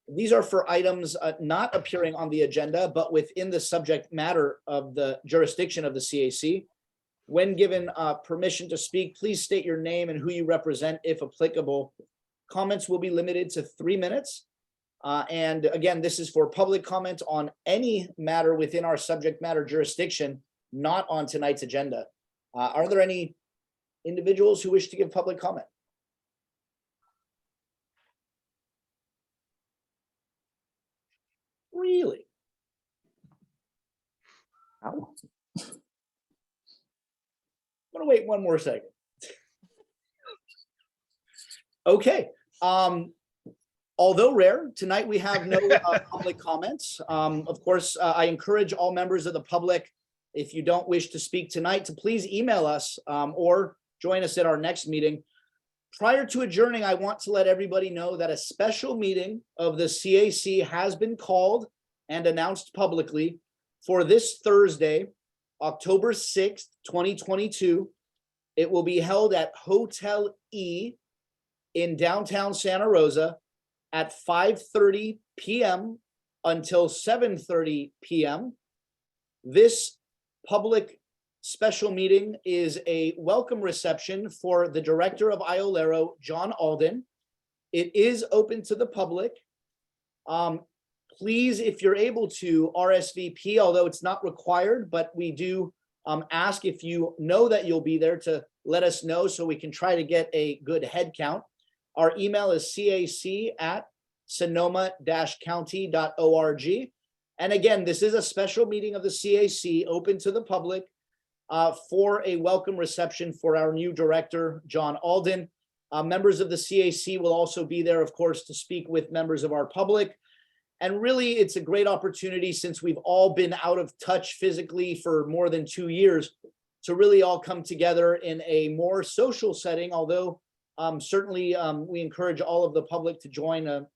These are for items not appearing on the agenda, but within the subject matter of the jurisdiction of the CAC. When given permission to speak, please state your name and who you represent, if applicable. Comments will be limited to 3 minutes. And again, this is for public comment on any matter within our subject matter jurisdiction, not on tonight's agenda. Are there any individuals who wish to give public comment? Really? Ow. I'm gonna wait one more second. Okay. Although rare, tonight we have no public comments. Of course, I encourage all members of the public, if you don't wish to speak tonight, to please email us or join us at our next meeting. Prior to adjourning, I want to let everybody know that a special meeting of the CAC has been called and announced publicly for this Thursday, October 6th, 2022. It will be held at Hotel E in downtown Santa Rosa at 5:30 p.m. until 7:30 p.m. This public special meeting is a welcome reception for the director of Iolero, John Alden. It is open to the public. Please, if you're able to, RSVP, although it's not required, but we do ask if you know that you'll be there to let us know so we can try to get a good head count. Our email is cac@sonoma-county.org. And again, this is a special meeting of the CAC open to the public for a welcome reception for our new director, John Alden. Members of the CAC will also be there, of course, to speak with members of our public. And really, it's a great opportunity, since we've all been out of touch physically for more than 2 years, to really all come together in a more social setting, although certainly we encourage all of the public to join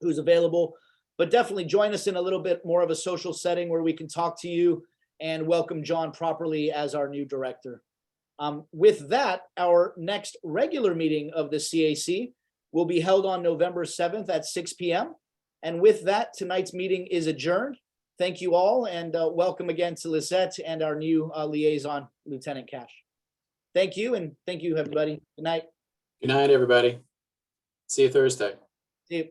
who's available, but definitely join us in a little bit more of a social setting where we can talk to you and welcome John properly as our new director. With that, our next regular meeting of the CAC will be held on November 7th at 6 p.m. And with that, tonight's meeting is adjourned. Thank you all, and welcome again to Lisette and our new liaison, Lieutenant Cash. Thank you, and thank you, everybody. Good night. Good night, everybody. See you Thursday. See you.